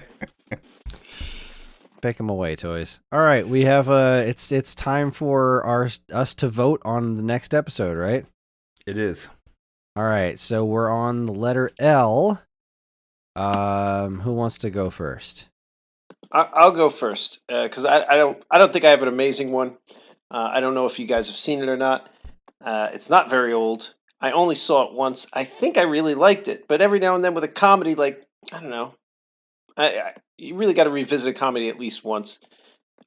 Pick them away, toys. All right, we have it's time for us to vote on the next episode, right?
It is.
All right, so we're on the letter L. Who wants to go first?
I'll go first because I don't think I have an amazing one. I don't know if you guys have seen it or not. It's not very old. I only saw it once. I think I really liked it, but every now and then with a comedy, like I don't know, you really got to revisit a comedy at least once.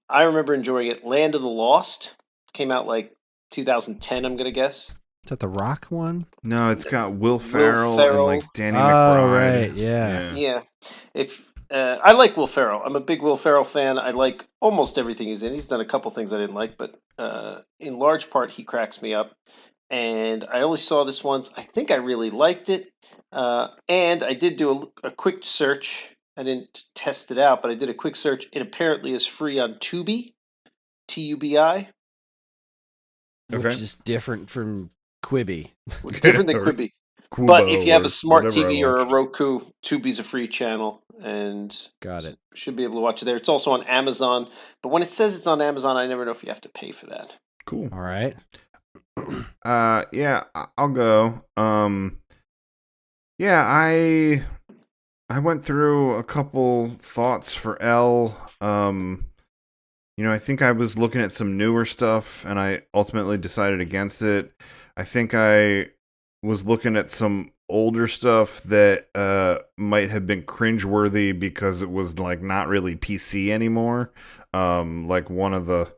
I remember enjoying it. Land of the Lost came out like 2010. I'm gonna guess.
Is that the Rock one?
No, it's got Will Ferrell and like Danny McBride.
Oh right, yeah.
If I like Will Ferrell. I'm a big Will Ferrell fan. I like almost everything he's in. He's done a couple things I didn't like, but in large part, he cracks me up. And I only saw this once. I think I really liked it. And I did do a quick search. I didn't test it out, but I did a quick search. It apparently is free on Tubi, Tubi.
Which is different from Quibi.
Different than Quibi.
Kubo,
but if you have a smart
whatever
TV
I
or a
watched.
Roku, Tubi's a free channel, and
Got it.
should be able to watch it there. It's also on Amazon, but when it says it's on Amazon, I never know if you have to pay for that.
Cool.
All right.
Yeah, I'll go. Yeah, I went through a couple thoughts for L. I think I was looking at some newer stuff, and I ultimately decided against it. I think I was looking at some older stuff that might have been cringeworthy because it was like not really PC anymore. Like one of the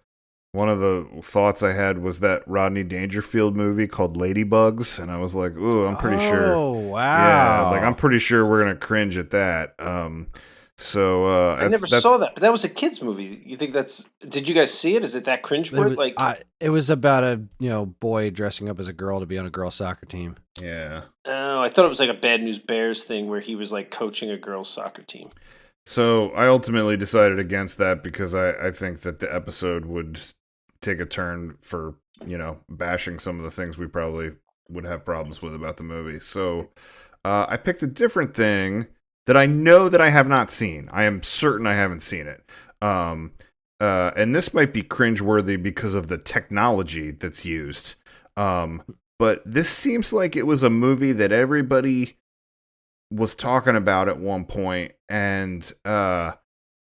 thoughts I had was that Rodney Dangerfield movie called Ladybugs, and I was like, "Ooh, I'm pretty sure."
Oh, wow!
Yeah, like I'm pretty sure we're gonna cringe at that.
I never saw that, but that was a kids movie. You think that's? Did you guys see it? Is it that cringe?
It was about a boy dressing up as a girl to be on a girls soccer team.
Yeah.
Oh, I thought it was like a Bad News Bears thing where he was like coaching a girls soccer team.
So I ultimately decided against that because I think that the episode would take a turn for bashing some of the things we probably would have problems with about the movie. So I picked a different thing that I know that I have not seen. I am certain I haven't seen it. And this might be cringeworthy because of the technology that's used. But this seems like it was a movie that everybody was talking about at one point, and I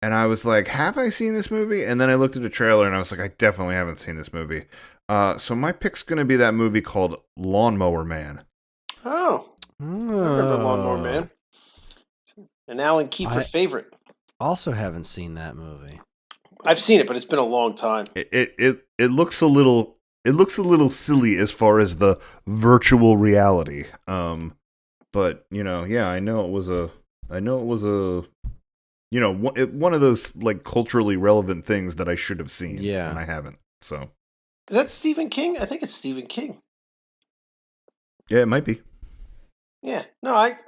was like, have I seen this movie? And then I looked at the trailer and I was like, I definitely haven't seen this movie. So my pick's going to be that movie called Lawnmower Man.
Oh. I remember Lawnmower Man. An Alan Kiefer favorite.
Also haven't seen that movie.
I've seen it, but it's been a long time.
It looks a little silly as far as the virtual reality. But I know it was one of those like culturally relevant things that I should have seen.
Yeah,
and I haven't. So
is that Stephen King? I think it's Stephen King.
Yeah, it might be.
Yeah. No, I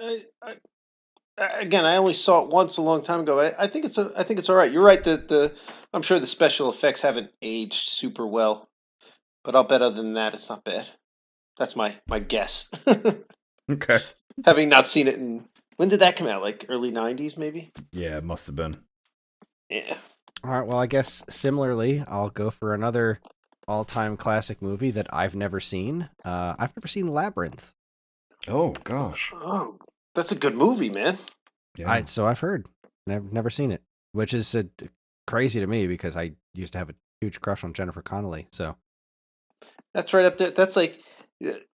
again, I only saw it once a long time ago. I think it's all right. You're right that I'm sure the special effects haven't aged super well, but I'll bet other than that, it's not bad. That's my guess.
Okay.
Having not seen it when did that come out? Like early 90s, maybe?
Yeah, it must have been.
Yeah.
All right. Well, I guess similarly, I'll go for another all-time classic movie that I've never seen. I've never seen Labyrinth.
Oh gosh.
Oh, that's a good movie, man.
Yeah. So I've heard. Never seen it, which is crazy to me because I used to have a huge crush on Jennifer Connelly. So
that's right up there. That's like,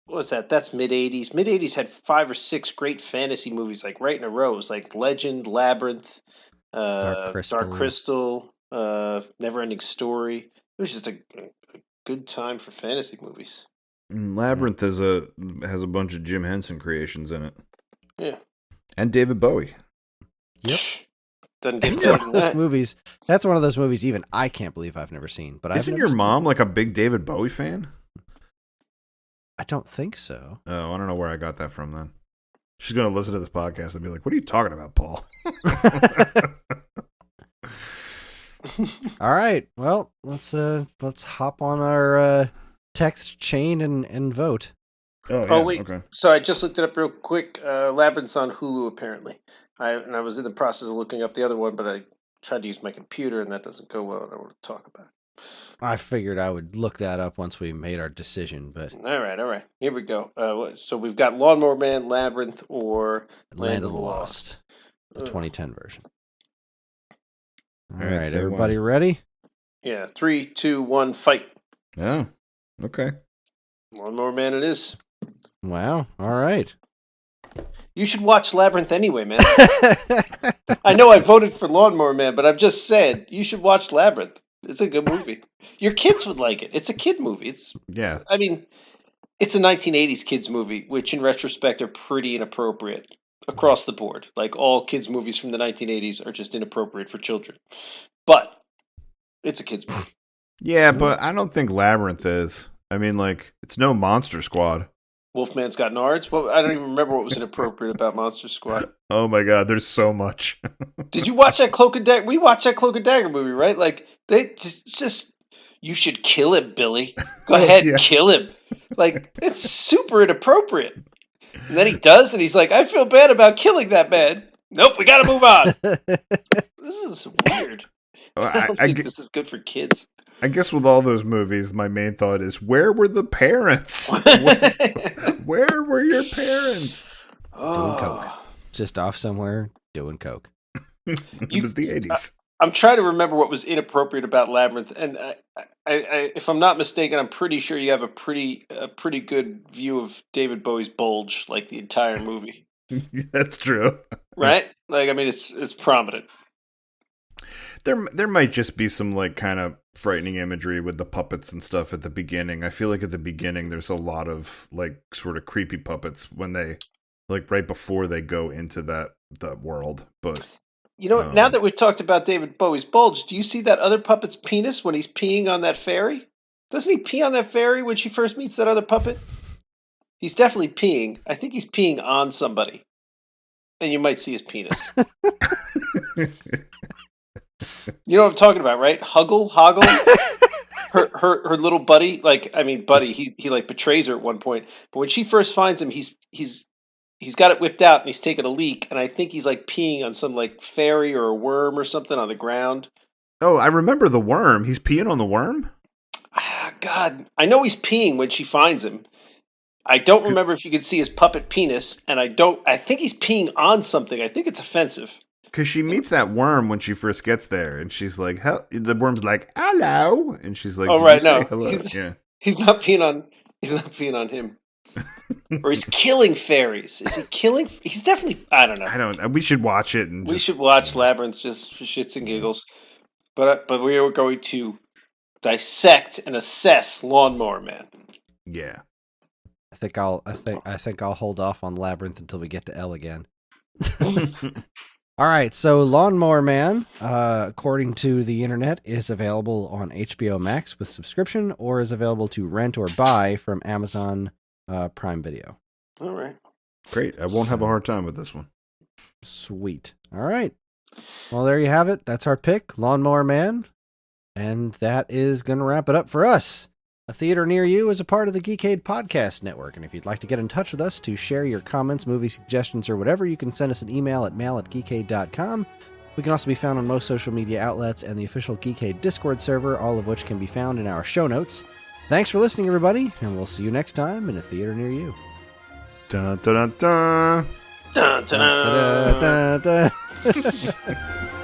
what's that? That's mid 80s. Mid 80s had 5 or 6 great fantasy movies like right in a row. It was like Legend, Labyrinth, Dark Crystal, Never Ending Story. It was just a good time for fantasy movies.
Labyrinth has a bunch of Jim Henson creations in it.
Yeah.
And David Bowie.
Yep. Doesn't get
That's one of those movies. That's one of those movies even I can't believe I've never seen. But
isn't your mom like a big David Bowie fan?
I don't think so.
Oh, I don't know where I got that from then. She's gonna listen to this podcast and be like, "What are you talking about, Paul?"
All right. Well, let's hop on our text chain and vote.
Oh wait. Okay.
So I just looked it up real quick. Labyrinth's on Hulu apparently. I was in the process of looking up the other one, but I tried to use my computer and that doesn't go well. I don't want to talk about it.
I figured I would look that up once we made our decision, but
all right. Here we go. So we've got Lawnmower Man, Labyrinth, or
Land of the Lost, the 2010 version. All right, everybody ready?
Yeah, 3, 2, 1, fight.
Yeah. Okay.
Lawnmower Man it is.
Wow. All right.
You should watch Labyrinth anyway, man. I know I voted for Lawnmower Man, but I'm just saying, you should watch Labyrinth. It's a good movie. Your kids would like it. It's a kid movie. I mean, it's a 1980s kids movie, which in retrospect are pretty inappropriate across the board. Like all kids movies from the 1980s are just inappropriate for children. But it's a kids movie.
Yeah, but I don't think Labyrinth is. I mean, like, it's no Monster Squad.
Wolfman's Got Nards? Well, I don't even remember what was inappropriate about Monster Squad.
Oh my god, there's so much.
Did you watch that Cloak and Dagger? We watched that Cloak and Dagger movie, right? Like, they just "You should kill him, Billy. Go ahead, kill him." Like, it's super inappropriate. And then he does, and he's like, "I feel bad about killing that man. Nope, we gotta move on." This is weird. I don't think this is good for kids.
I guess with all those movies, my main thought is, where were the parents? Where were your parents?
Doing coke. Just off somewhere doing coke.
It was the 80s.
I'm trying to remember what was inappropriate about Labyrinth, and I, if I'm not mistaken, I'm pretty sure you have a pretty good view of David Bowie's bulge, like the entire movie.
That's true,
right? Like, I mean, it's prominent.
There might just be some like kind of frightening imagery with the puppets and stuff at the beginning. I feel like at the beginning there's a lot of like sort of creepy puppets when they like right before they go into that world. But
you know, now that we've talked about David Bowie's bulge, do you see that other puppet's penis when he's peeing on that fairy? Doesn't he pee on that fairy when she first meets that other puppet? He's definitely peeing. I think he's peeing on somebody. And you might see his penis. You know what I'm talking about, right? Hoggle? her little buddy, he like betrays her at one point. But when she first finds him, he's got it whipped out and he's taking a leak, and I think he's like peeing on some like fairy or a worm or something on the ground.
Oh, I remember the worm. He's peeing on the worm?
God, I know he's peeing when she finds him. I don't remember if you could see his puppet penis, and I think he's peeing on something. I think it's offensive.
Because she meets that worm when she first gets there, and she's like, the worm's like, hello, and she's like,
oh, right, no. He's not peeing on him. Or he's killing fairies. Is he killing? He's definitely, I don't know.
We should watch it.
We should watch Labyrinth just for shits and giggles. But we are going to dissect and assess Lawnmower Man.
Yeah.
I think I'll hold off on Labyrinth until we get to L again. All right, so Lawnmower Man, according to the internet, is available on HBO Max with subscription, or is available to rent or buy from Amazon Prime Video.
All right.
Great. I won't have a hard time with this one.
Sweet. All right. Well, there you have it. That's our pick, Lawnmower Man. And that is going to wrap it up for us. A theater near you is a part of the Geekade Podcast Network, and if you'd like to get in touch with us to share your comments, movie suggestions, or whatever, you can send us an email at mail@geekade.com. We can also be found on most social media outlets and the official Geekade Discord server, all of which can be found in our show notes. Thanks for listening, everybody, and we'll see you next time in a theater near you.
Dun, dun, dun, dun.
Dun, dun, dun.
Dun, dun, dun, dun.